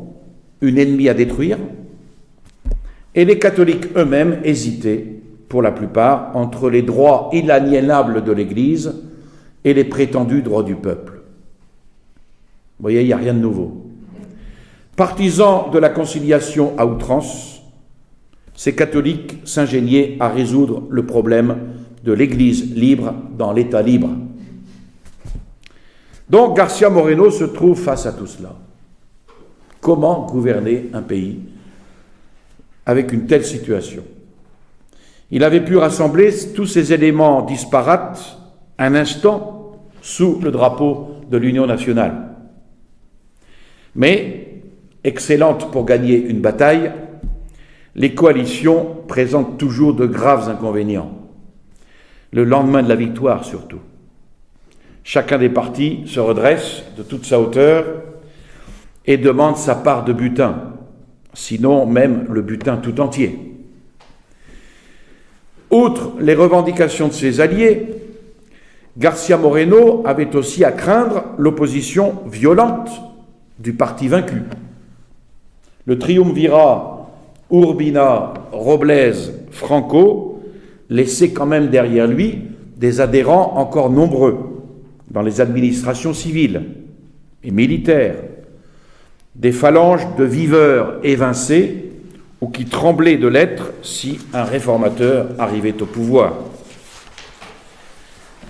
une ennemie à détruire. Et les catholiques eux-mêmes hésitaient pour la plupart, entre les droits inaliénables de l'Église et les prétendus droits du peuple. Vous voyez, il n'y a rien de nouveau. Partisans de la conciliation à outrance, ces catholiques s'ingéniaient à résoudre le problème de l'Église libre dans l'État libre. Donc García Moreno se trouve face à tout cela. Comment gouverner un pays avec une telle situation? Il avait pu rassembler tous ces éléments disparates un instant sous le drapeau de l'Union nationale. Mais, excellentes pour gagner une bataille, les coalitions présentent toujours de graves inconvénients. Le lendemain de la victoire, surtout. Chacun des partis se redresse de toute sa hauteur et demande sa part de butin, sinon même le butin tout entier. Outre les revendications de ses alliés, García Moreno avait aussi à craindre l'opposition violente du parti vaincu. Le triumvirat Urbina-Robles-Franco laissait quand même derrière lui des adhérents encore nombreux dans les administrations civiles et militaires, des phalanges de viveurs évincés ou qui tremblaient de l'être si un réformateur arrivait au pouvoir.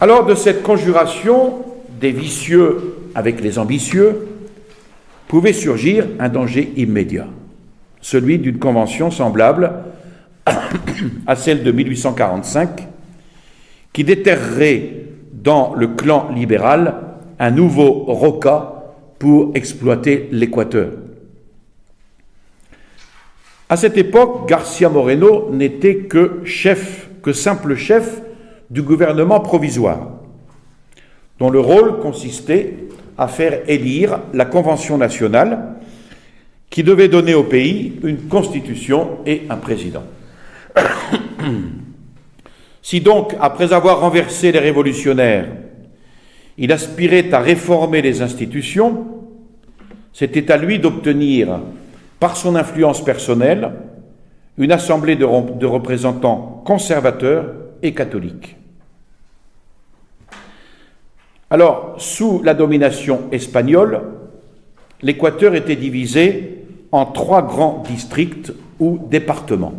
Alors, de cette conjuration des vicieux avec les ambitieux, pouvait surgir un danger immédiat, celui d'une convention semblable à celle de 1845, qui déterrerait dans le clan libéral un nouveau roca pour exploiter l'Équateur. À cette époque, García Moreno n'était que simple chef du gouvernement provisoire, dont le rôle consistait à faire élire la Convention nationale qui devait donner au pays une constitution et un président. Si donc, après avoir renversé les révolutionnaires, il aspirait à réformer les institutions, c'était à lui d'obtenir, par son influence personnelle, une assemblée de représentants conservateurs et catholiques. Alors, sous la domination espagnole, l'Équateur était divisé en 3 grands districts ou départements: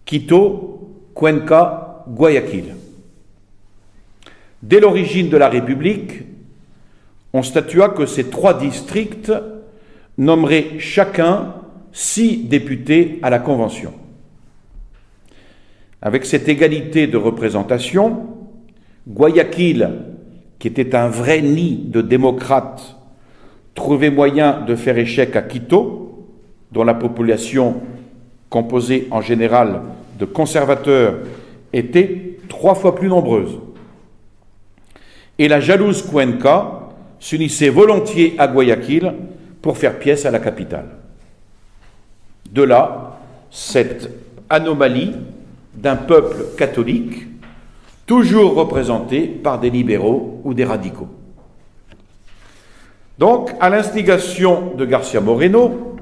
Quito, Cuenca, Guayaquil. Dès l'origine de la République, on statua que ces 3 districts nommeraient chacun 6 députés à la Convention. Avec cette égalité de représentation, Guayaquil, qui était un vrai nid de démocrates, trouvait moyen de faire échec à Quito, dont la population, composée en général de conservateurs, était 3 fois plus nombreuse. Et la jalouse Cuenca s'unissait volontiers à Guayaquil pour faire pièce à la capitale. De là, cette anomalie d'un peuple catholique toujours représenté par des libéraux ou des radicaux. Donc, à l'instigation de García Moreno,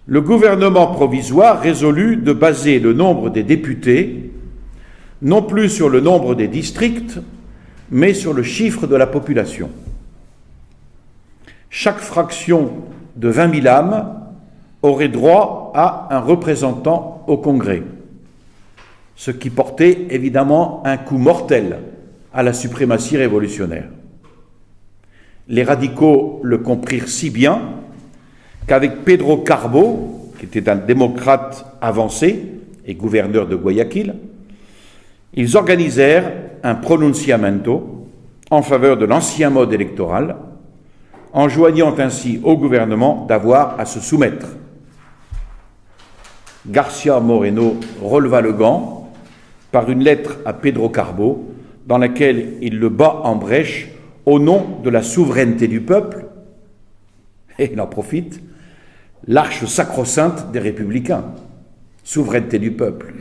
le gouvernement provisoire résolut de baser le nombre des députés non plus sur le nombre des districts, mais sur le chiffre de la population. Chaque fraction de 20 000 âmes aurait droit à un représentant au Congrès, ce qui portait évidemment un coup mortel à la suprématie révolutionnaire. Les radicaux le comprirent si bien qu'avec Pedro Carbo, qui était un démocrate avancé et gouverneur de Guayaquil, ils organisèrent un pronunciamento en faveur de l'ancien mode électoral, enjoignant ainsi au gouvernement d'avoir à se soumettre. García Moreno releva le gant par une lettre à Pedro Carbo, dans laquelle il le bat en brèche au nom de la souveraineté du peuple, et il en profite, l'arche sacro-sainte des républicains, souveraineté du peuple.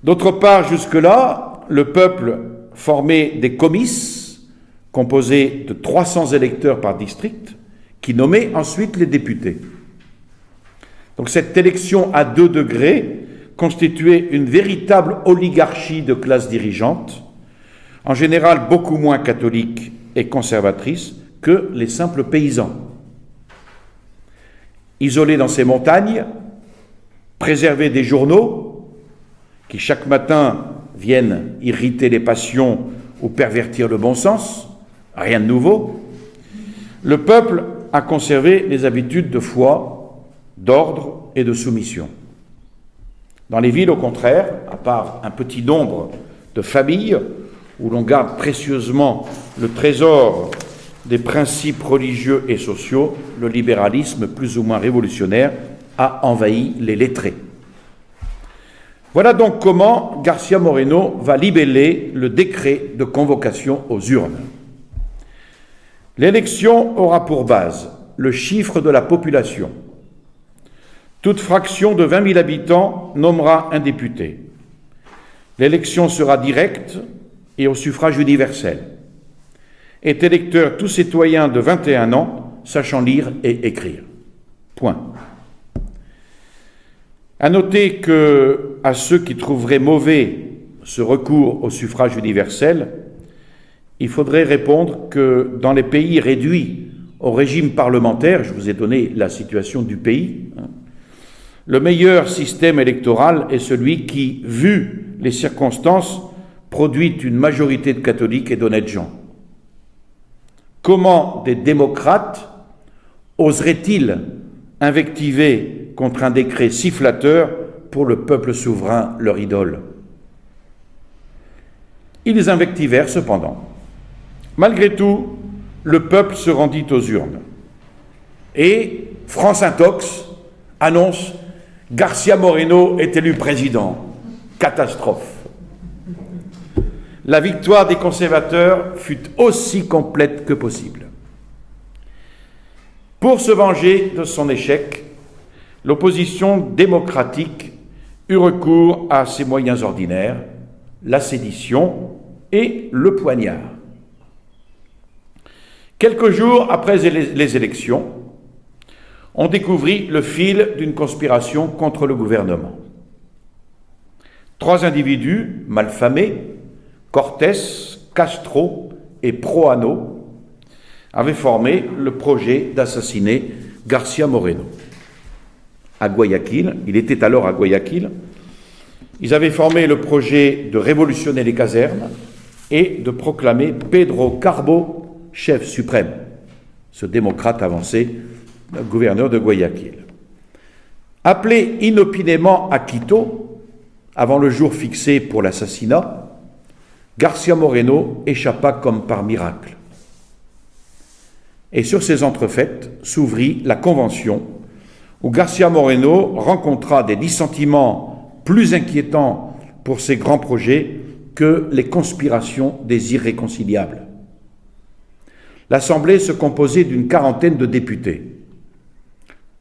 D'autre part, jusque-là, le peuple formait des comices composés de 300 électeurs par district, qui nommaient ensuite les députés. Donc cette élection à 2 degrés constituait une véritable oligarchie de classe dirigeante, en général beaucoup moins catholique et conservatrice que les simples paysans. Isolés dans ces montagnes, préservés des journaux, qui chaque matin viennent irriter les passions ou pervertir le bon sens, rien de nouveau, le peuple a conservé les habitudes de foi, d'ordre et de soumission. Dans les villes, au contraire, à part un petit nombre de familles où l'on garde précieusement le trésor des principes religieux et sociaux, le libéralisme plus ou moins révolutionnaire a envahi les lettrés. Voilà donc comment García Moreno va libeller le décret de convocation aux urnes. L'élection aura pour base le chiffre de la population. Toute fraction de 20 000 habitants nommera un député. L'élection sera directe et au suffrage universel. Est électeur tout citoyen de 21 ans, sachant lire et écrire. Point. À noter que, à ceux qui trouveraient mauvais ce recours au suffrage universel, il faudrait répondre que dans les pays réduits au régime parlementaire, je vous ai donné la situation du pays, le meilleur système électoral est celui qui, vu les circonstances, produit une majorité de catholiques et d'honnêtes gens. Comment des démocrates oseraient-ils invectiver contre un décret si flatteur pour le peuple souverain, leur idole? Ils invectivèrent cependant. Malgré tout, le peuple se rendit aux urnes. Et France Intox annonce « García Moreno est élu président ». Catastrophe. La victoire des conservateurs fut aussi complète que possible. Pour se venger de son échec, l'opposition démocratique eut recours à ses moyens ordinaires, la sédition et le poignard. Quelques jours après les élections, on découvrit le fil d'une conspiration contre le gouvernement. 3 individus malfamés, Cortés, Castro et Proano, avaient formé le projet d'assassiner García Moreno. À Guayaquil, il était alors à Guayaquil, ils avaient formé le projet de révolutionner les casernes et de proclamer Pedro Carbo chef suprême, ce démocrate avancé, gouverneur de Guayaquil. Appelé inopinément à Quito, avant le jour fixé pour l'assassinat, García Moreno échappa comme par miracle. Et sur ces entrefaites s'ouvrit la Convention, où García Moreno rencontra des dissentiments plus inquiétants pour ses grands projets que les conspirations des irréconciliables. L'Assemblée se composait d'une 40aine de députés,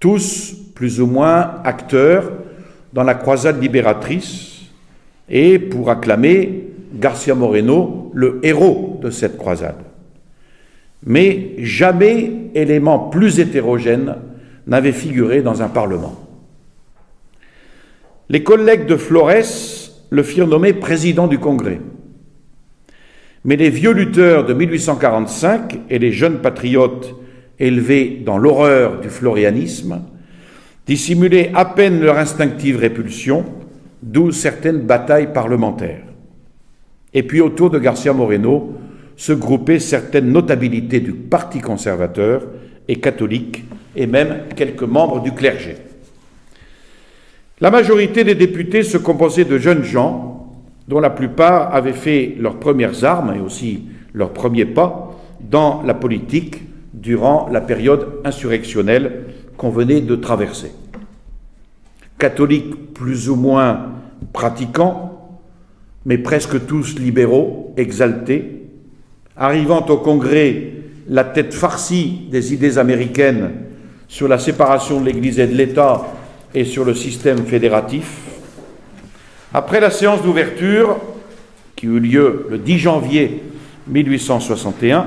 tous plus ou moins acteurs dans la croisade libératrice et pour acclamer García Moreno le héros de cette croisade. Mais jamais élément plus hétérogène n'avait figuré dans un parlement. Les collègues de Flores le firent nommer président du Congrès. Mais les vieux lutteurs de 1845 et les jeunes patriotes élevés dans l'horreur du florianisme dissimulaient à peine leur instinctive répulsion, d'où certaines batailles parlementaires. Et puis autour de García Moreno se groupaient certaines notabilités du Parti conservateur et catholique, et même quelques membres du clergé. La majorité des députés se composait de jeunes gens dont la plupart avaient fait leurs premières armes et aussi leurs premiers pas dans la politique durant la période insurrectionnelle qu'on venait de traverser. Catholiques plus ou moins pratiquants, mais presque tous libéraux, exaltés, arrivant au Congrès la tête farcie des idées américaines sur la séparation de l'Église et de l'État et sur le système fédératif. Après la séance d'ouverture, qui eut lieu le 10 janvier 1861,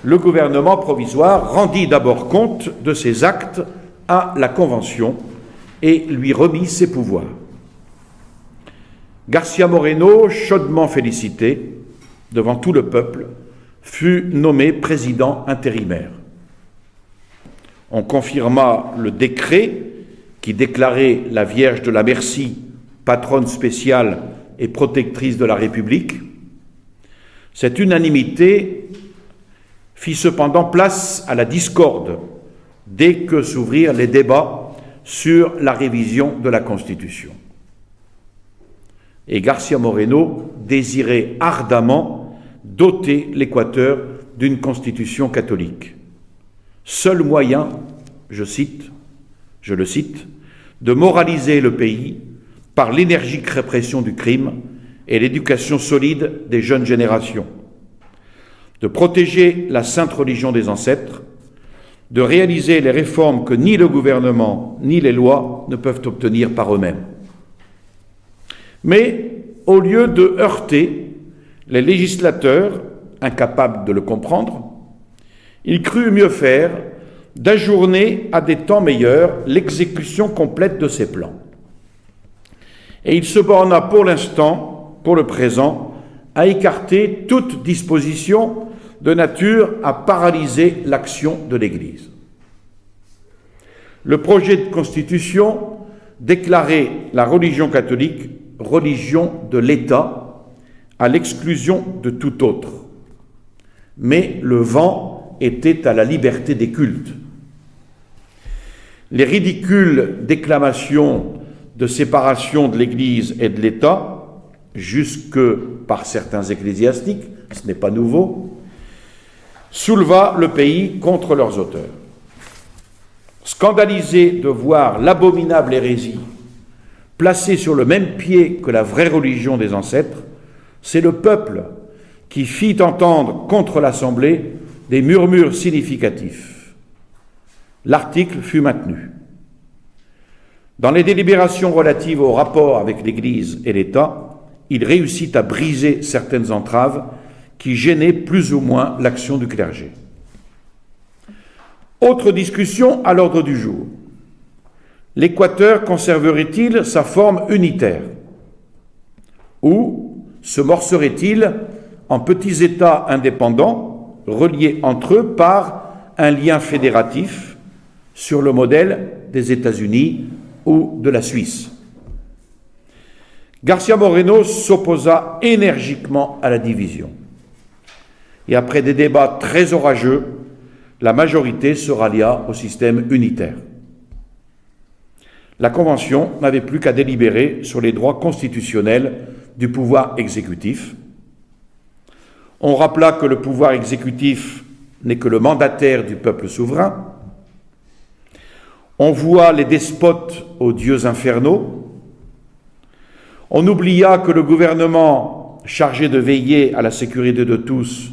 le gouvernement provisoire rendit d'abord compte de ses actes à la Convention et lui remit ses pouvoirs. García Moreno, chaudement félicité devant tout le peuple, fut nommé président intérimaire. On confirma le décret qui déclarait la Vierge de la Merci patronne spéciale et protectrice de la République. Cette unanimité fit cependant place à la discorde dès que s'ouvrirent les débats sur la révision de la Constitution. Et García Moreno désirait ardemment doter l'Équateur d'une constitution catholique. Seul moyen, je le cite, de moraliser le pays par l'énergique répression du crime et l'éducation solide des jeunes générations, de protéger la sainte religion des ancêtres, de réaliser les réformes que ni le gouvernement ni les lois ne peuvent obtenir par eux-mêmes. Mais au lieu de heurter les législateurs, incapables de le comprendre, il crut mieux faire d'ajourner à des temps meilleurs l'exécution complète de ses plans. Et il se borna pour l'instant, pour le présent, à écarter toute disposition de nature à paralyser l'action de l'Église. Le projet de constitution déclarait la religion catholique religion de l'État à l'exclusion de tout autre. Mais le vent était à la liberté des cultes. Les ridicules déclamations de séparation de l'Église et de l'État, jusque par certains ecclésiastiques, ce n'est pas nouveau, souleva le pays contre leurs auteurs. Scandalisé de voir l'abominable hérésie placée sur le même pied que la vraie religion des ancêtres, c'est le peuple qui fit entendre contre l'Assemblée des murmures significatifs. L'article fut maintenu. Dans les délibérations relatives au rapport avec l'Église et l'État, il réussit à briser certaines entraves qui gênaient plus ou moins l'action du clergé. Autre discussion à l'ordre du jour. L'Équateur conserverait-il sa forme unitaire ou se morcerait-il en petits États indépendants reliés entre eux par un lien fédératif sur le modèle des États-Unis ou de la Suisse? García Moreno s'opposa énergiquement à la division. Et après des débats très orageux, la majorité se rallia au système unitaire. La Convention n'avait plus qu'à délibérer sur les droits constitutionnels du pouvoir exécutif. On rappela que le pouvoir exécutif n'est que le mandataire du peuple souverain. On voua les despotes aux dieux infernaux. On oublia que le gouvernement chargé de veiller à la sécurité de tous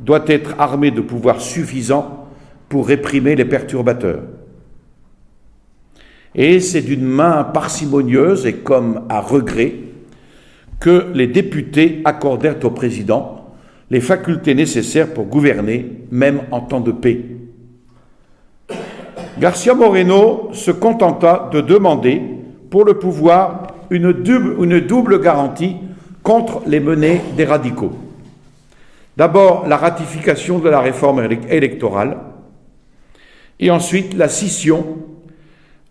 doit être armé de pouvoirs suffisants pour réprimer les perturbateurs. Et c'est d'une main parcimonieuse et comme à regret que les députés accordèrent au président les facultés nécessaires pour gouverner, même en temps de paix. García Moreno se contenta de demander pour le pouvoir une double garantie contre les menées des radicaux. D'abord, la ratification de la réforme électorale et ensuite la scission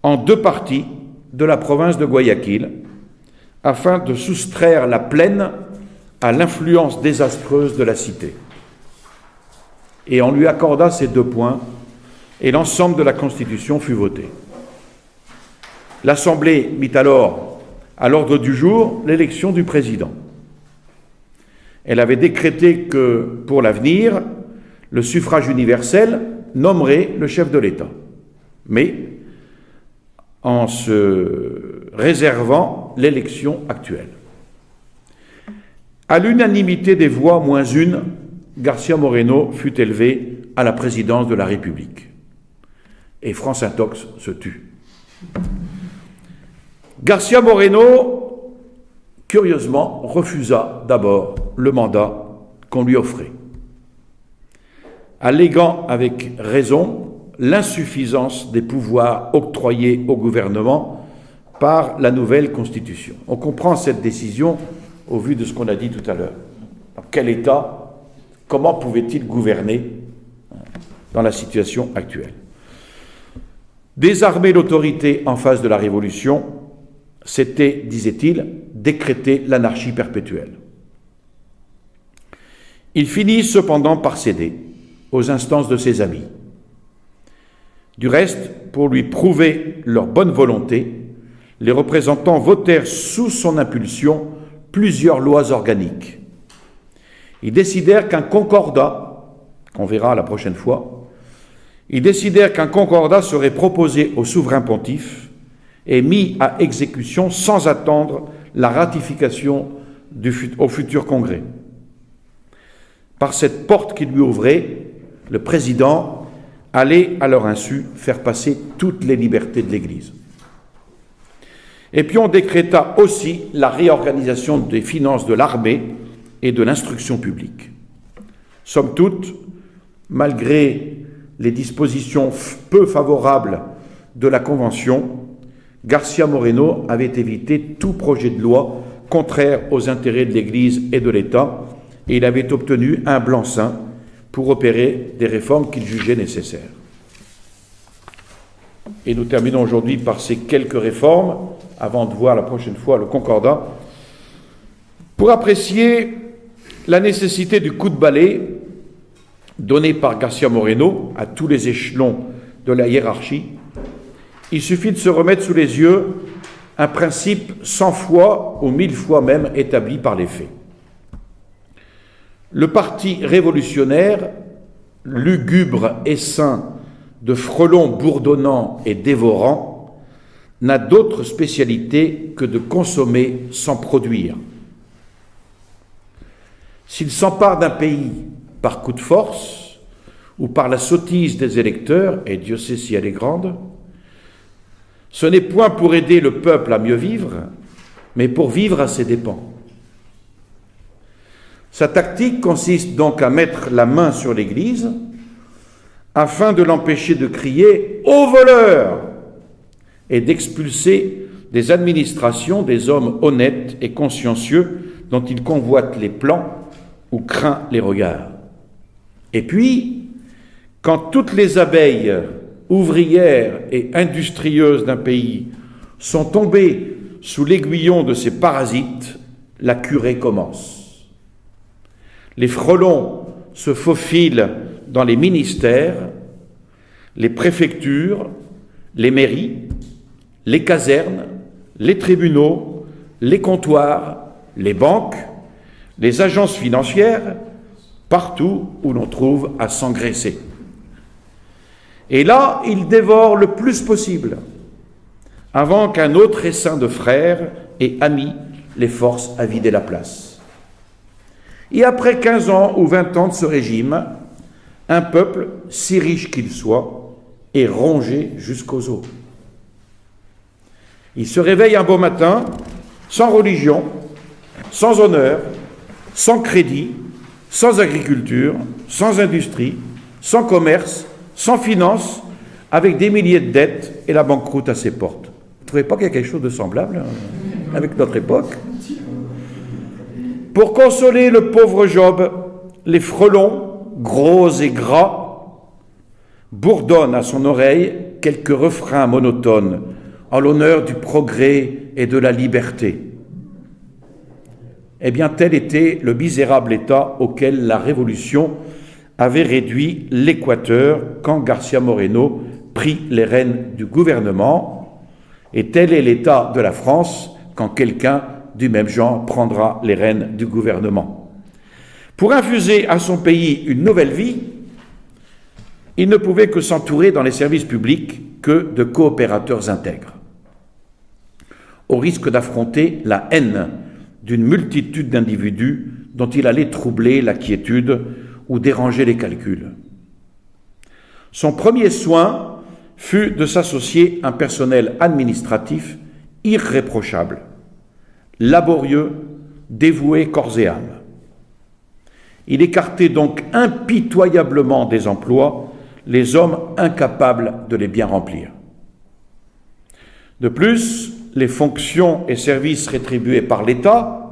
en deux parties de la province de Guayaquil afin de soustraire la plaine à l'influence désastreuse de la cité. Et on lui accorda ces deux points et l'ensemble de la Constitution fut voté. L'Assemblée mit alors à l'ordre du jour l'élection du président. Elle avait décrété que, pour l'avenir, le suffrage universel nommerait le chef de l'État, mais en se réservant l'élection actuelle. À l'unanimité des voix moins une, García Moreno fut élevé à la présidence de la République. Et France Intox se tut. García Moreno, curieusement, refusa d'abord le mandat qu'on lui offrait, alléguant avec raison l'insuffisance des pouvoirs octroyés au gouvernement par la nouvelle Constitution. On comprend cette décision au vu de ce qu'on a dit tout à l'heure. Dans quel État, comment pouvait-il gouverner dans la situation actuelle? Désarmer l'autorité en face de la Révolution, c'était, disait-il, décréter l'anarchie perpétuelle. Il finit cependant par céder aux instances de ses amis. Du reste, pour lui prouver leur bonne volonté, les représentants votèrent sous son impulsion plusieurs lois organiques. Ils décidèrent qu'un concordat, qu'on verra la prochaine fois, serait proposé au souverain pontife et mis à exécution sans attendre la ratification au futur congrès. Par cette porte qui lui ouvrait, le président allait, à leur insu, faire passer toutes les libertés de l'Église. Et puis on décréta aussi la réorganisation des finances de l'armée et de l'instruction publique. Somme toute, malgré les dispositions peu favorables de la Convention, García Moreno avait évité tout projet de loi contraire aux intérêts de l'Église et de l'État, et il avait obtenu un blanc-seing pour opérer des réformes qu'il jugeait nécessaires. Et nous terminons aujourd'hui par ces quelques réformes, avant de voir la prochaine fois le Concordat, pour apprécier la nécessité du coup de balai donné par García Moreno à tous les échelons de la hiérarchie. Il suffit de se remettre sous les yeux un principe 100 fois ou 1000 fois même établi par les faits. Le parti révolutionnaire, lugubre essaim de frelons bourdonnants et dévorants, n'a d'autre spécialité que de consommer sans produire. S'il s'empare d'un pays par coup de force ou par la sottise des électeurs, et Dieu sait si elle est grande, ce n'est point pour aider le peuple à mieux vivre, mais pour vivre à ses dépens. Sa tactique consiste donc à mettre la main sur l'Église afin de l'empêcher de crier « Ô voleurs !» et d'expulser des administrations des hommes honnêtes et consciencieux dont il convoite les plans ou craint les regards. Et puis, quand toutes les abeilles ouvrières et industrieuses d'un pays sont tombées sous l'aiguillon de ces parasites, la curée commence. Les frelons se faufilent dans les ministères, les préfectures, les mairies, les casernes, les tribunaux, les comptoirs, les banques, les agences financières, partout où l'on trouve à s'engraisser. Et là, ils dévorent le plus possible, avant qu'un autre essaim de frères et amis les force à vider la place. Et après 15 ans ou 20 ans de ce régime, un peuple, si riche qu'il soit, est rongé jusqu'aux os. Il se réveille un beau matin, sans religion, sans honneur, sans crédit, sans agriculture, sans industrie, sans commerce, sans finance, avec des milliers de dettes et la banqueroute à ses portes. Vous ne trouvez pas qu'il y a quelque chose de semblable avec notre époque? Pour consoler le pauvre Job, les frelons, gros et gras, bourdonnent à son oreille quelques refrains monotones en l'honneur du progrès et de la liberté. Eh bien, tel était le misérable état auquel la Révolution avait réduit l'Équateur quand García Moreno prit les rênes du gouvernement, et tel est l'état de la France quand quelqu'un du même genre prendra les rênes du gouvernement. Pour infuser à son pays une nouvelle vie, il ne pouvait que s'entourer dans les services publics que de coopérateurs intègres, au risque d'affronter la haine d'une multitude d'individus dont il allait troubler la quiétude ou déranger les calculs. Son premier soin fut de s'associer à un personnel administratif irréprochable, laborieux, dévoué corps et âme. Il écartait donc impitoyablement des emplois les hommes incapables de les bien remplir. De plus, les fonctions et services rétribués par l'État,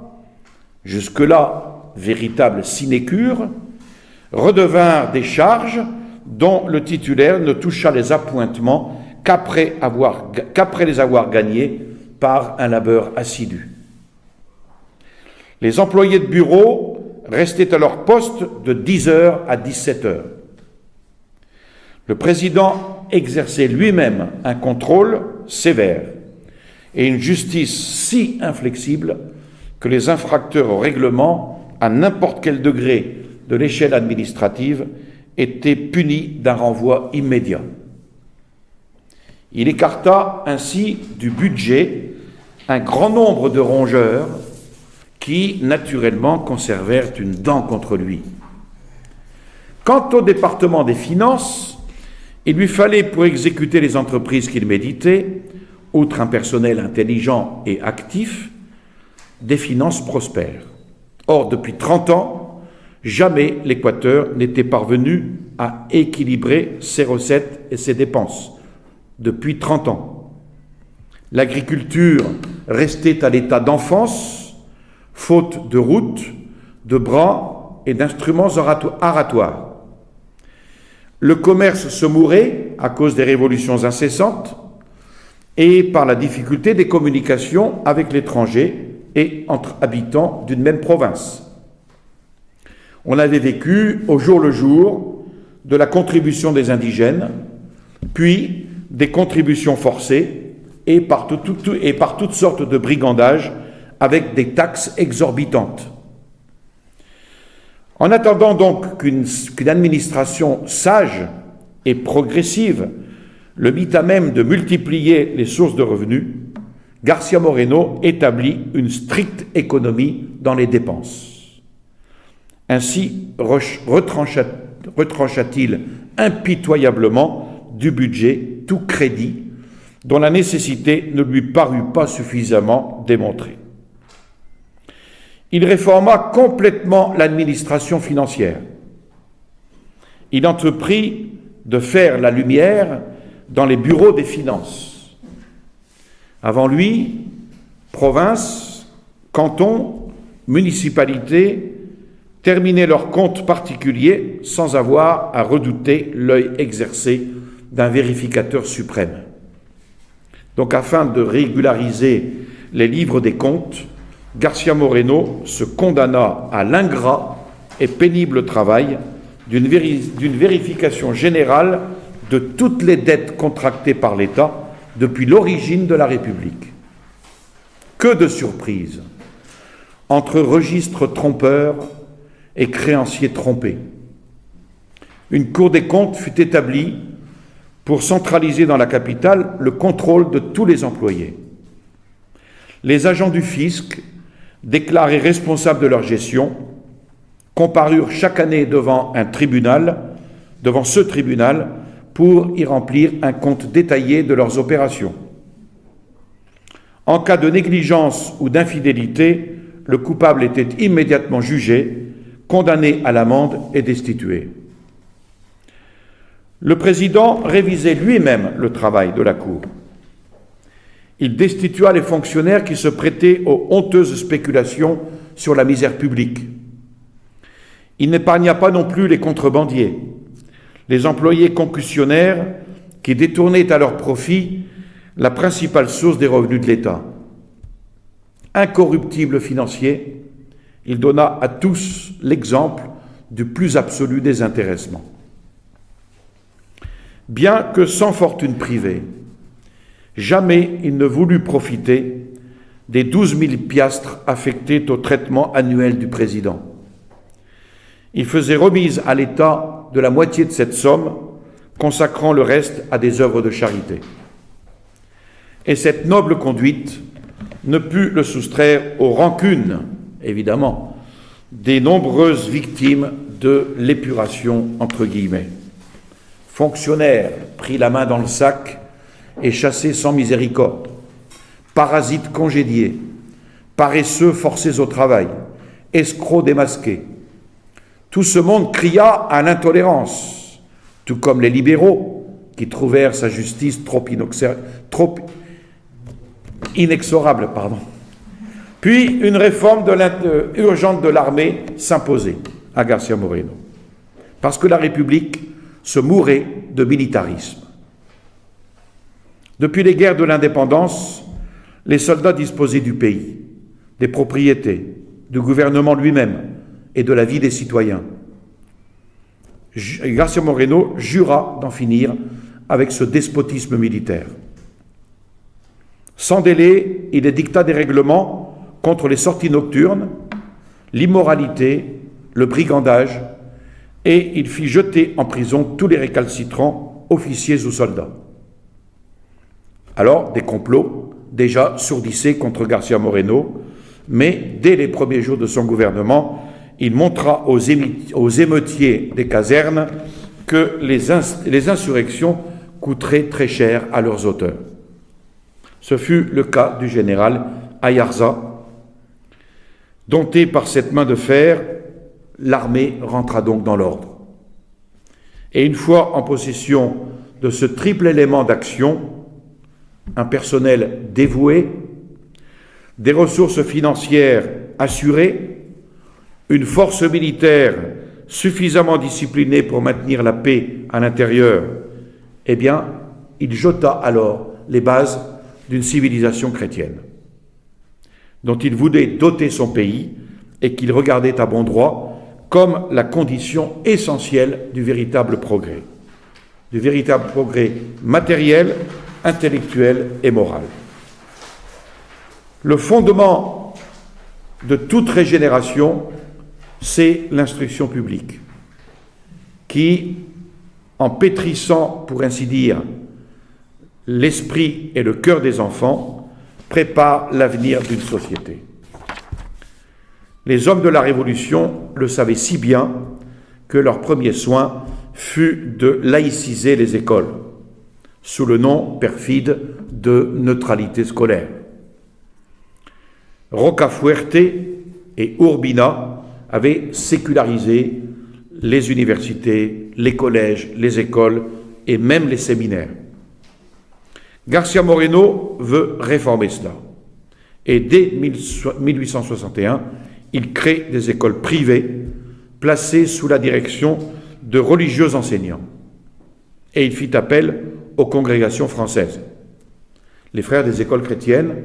jusque-là véritable sinécure, redevinrent des charges dont le titulaire ne toucha les appointements qu'après les avoir gagnés par un labeur assidu. Les employés de bureau restaient à leur poste de 10h à 17h. Le président exerçait lui-même un contrôle sévère et une justice si inflexible que les infracteurs au règlement, à n'importe quel degré de l'échelle administrative, étaient punis d'un renvoi immédiat. Il écarta ainsi du budget un grand nombre de rongeurs qui, naturellement, conservèrent une dent contre lui. Quant au département des finances, il lui fallait, pour exécuter les entreprises qu'il méditait, outre un personnel intelligent et actif, des finances prospères. Or, depuis 30 ans, jamais l'Équateur n'était parvenu à équilibrer ses recettes et ses dépenses. Depuis 30 ans. L'agriculture restait à l'état d'enfance, faute de routes, de bras et d'instruments aratoires. Le commerce se mourait à cause des révolutions incessantes et par la difficulté des communications avec l'étranger et entre habitants d'une même province. On avait vécu au jour le jour de la contribution des indigènes, puis des contributions forcées et par toutes sortes de brigandages avec des taxes exorbitantes. En attendant donc qu'une administration sage et progressive le mit à même de multiplier les sources de revenus, García Moreno établit une stricte économie dans les dépenses. Ainsi retrancha-t-il impitoyablement du budget tout crédit dont la nécessité ne lui parut pas suffisamment démontrée. Il réforma complètement l'administration financière. Il entreprit de faire la lumière dans les bureaux des finances. Avant lui, provinces, cantons, municipalités terminaient leurs comptes particuliers sans avoir à redouter l'œil exercé d'un vérificateur suprême. Donc, afin de régulariser les livres des comptes, García Moreno se condamna à l'ingrat et pénible travail d'une vérification générale de toutes les dettes contractées par l'État depuis l'origine de la République. Que de surprises entre registres trompeurs et créanciers trompés. Une Cour des comptes fut établie pour centraliser dans la capitale le contrôle de tous les employés. Les agents du fisc, déclarés responsables de leur gestion, comparurent chaque année devant ce tribunal, pour y remplir un compte détaillé de leurs opérations. En cas de négligence ou d'infidélité, le coupable était immédiatement jugé, condamné à l'amende et destitué. Le président révisait lui-même le travail de la Cour. Il destitua les fonctionnaires qui se prêtaient aux honteuses spéculations sur la misère publique. Il n'épargna pas non plus les contrebandiers, les employés concussionnaires qui détournaient à leur profit la principale source des revenus de l'État. Incorruptible financier, il donna à tous l'exemple du plus absolu désintéressement. Bien que sans fortune privée, jamais il ne voulut profiter des 12 000 piastres affectés au traitement annuel du président. Il faisait remise à l'État de la moitié de cette somme, consacrant le reste à des œuvres de charité. Et cette noble conduite ne put le soustraire aux rancunes, évidemment, des nombreuses victimes de l'épuration, entre guillemets. Fonctionnaires pris la main dans le sac et chassés sans miséricorde, parasites congédiés, paresseux forcés au travail, escrocs démasqués. Tout ce monde cria à l'intolérance, tout comme les libéraux qui trouvèrent sa justice trop inexorable, pardon. Puis une réforme urgente de l'armée s'imposait à García Moreno, parce que la République se mourait de militarisme. Depuis les guerres de l'indépendance, les soldats disposaient du pays, des propriétés, du gouvernement lui-même et de la vie des citoyens. García Moreno jura d'en finir avec ce despotisme militaire. Sans délai, il édicta des règlements contre les sorties nocturnes, l'immoralité, le brigandage, et il fit jeter en prison tous les récalcitrants, officiers ou soldats. Alors, des complots déjà sourdissaient contre García Moreno, mais dès les premiers jours de son gouvernement, il montra aux émeutiers des casernes que les insurrections coûteraient très cher à leurs auteurs. Ce fut le cas du général Ayarza. Dompté par cette main de fer, l'armée rentra donc dans l'ordre. Et une fois en possession de ce triple élément d'action, un personnel dévoué, des ressources financières assurées, une force militaire suffisamment disciplinée pour maintenir la paix à l'intérieur, eh bien, il jeta alors les bases d'une civilisation chrétienne, dont il voulait doter son pays et qu'il regardait à bon droit comme la condition essentielle du véritable progrès matériel, intellectuel et moral. Le fondement de toute régénération, c'est l'instruction publique, qui, en pétrissant, pour ainsi dire, l'esprit et le cœur des enfants, prépare l'avenir d'une société. Les hommes de la Révolution le savaient si bien que leur premier soin fut de laïciser les écoles, sous le nom perfide de neutralité scolaire. Rocafuerte et Urbina avaient sécularisé les universités, les collèges, les écoles et même les séminaires. García Moreno veut réformer cela. Et dès 1861, il crée des écoles privées placées sous la direction de religieux enseignants. Et il fit appel aux congrégations françaises, les frères des écoles chrétiennes,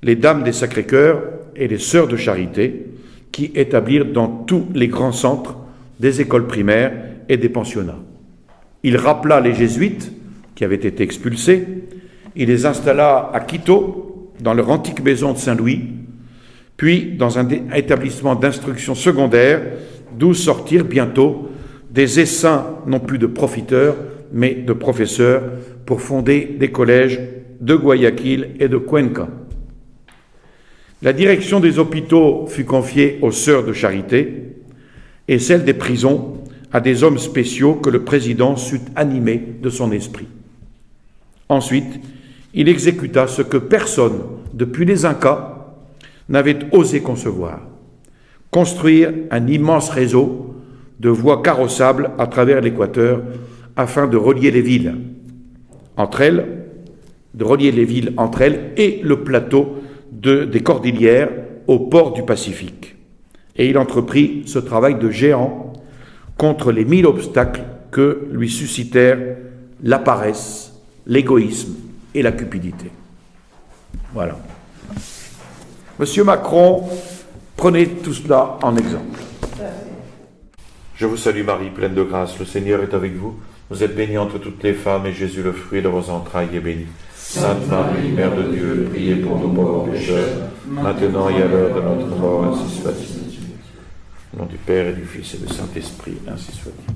les dames des Sacré-Cœur et les sœurs de charité, qui établirent dans tous les grands centres des écoles primaires et des pensionnats. Il rappela les jésuites qui avaient été expulsés, il les installa à Quito, dans leur antique maison de Saint-Louis, puis dans un établissement d'instruction secondaire, d'où sortirent bientôt des essaims non plus de profiteurs, mais de professeurs, pour fonder des collèges de Guayaquil et de Cuenca. La direction des hôpitaux fut confiée aux sœurs de charité et celle des prisons à des hommes spéciaux que le président sut animer de son esprit. Ensuite, il exécuta ce que personne, depuis les Incas, n'avait osé concevoir: construire un immense réseau de voies carrossables à travers l'Équateur afin de relier les villes entre elles, et le plateau des Cordillères au port du Pacifique. Et il entreprit ce travail de géant contre les 1000 obstacles que lui suscitèrent la paresse, l'égoïsme et la cupidité. Voilà. Monsieur Macron, prenez tout cela en exemple. Je vous salue Marie, pleine de grâce, le Seigneur est avec vous. Vous êtes bénie entre toutes les femmes, et Jésus, le fruit de vos entrailles, est béni. Sainte Marie, Mère de Dieu, priez pour nous pauvres pécheurs, maintenant et à l'heure de notre mort, ainsi soit-il. Au nom du Père et du Fils et du Saint-Esprit, ainsi soit-il.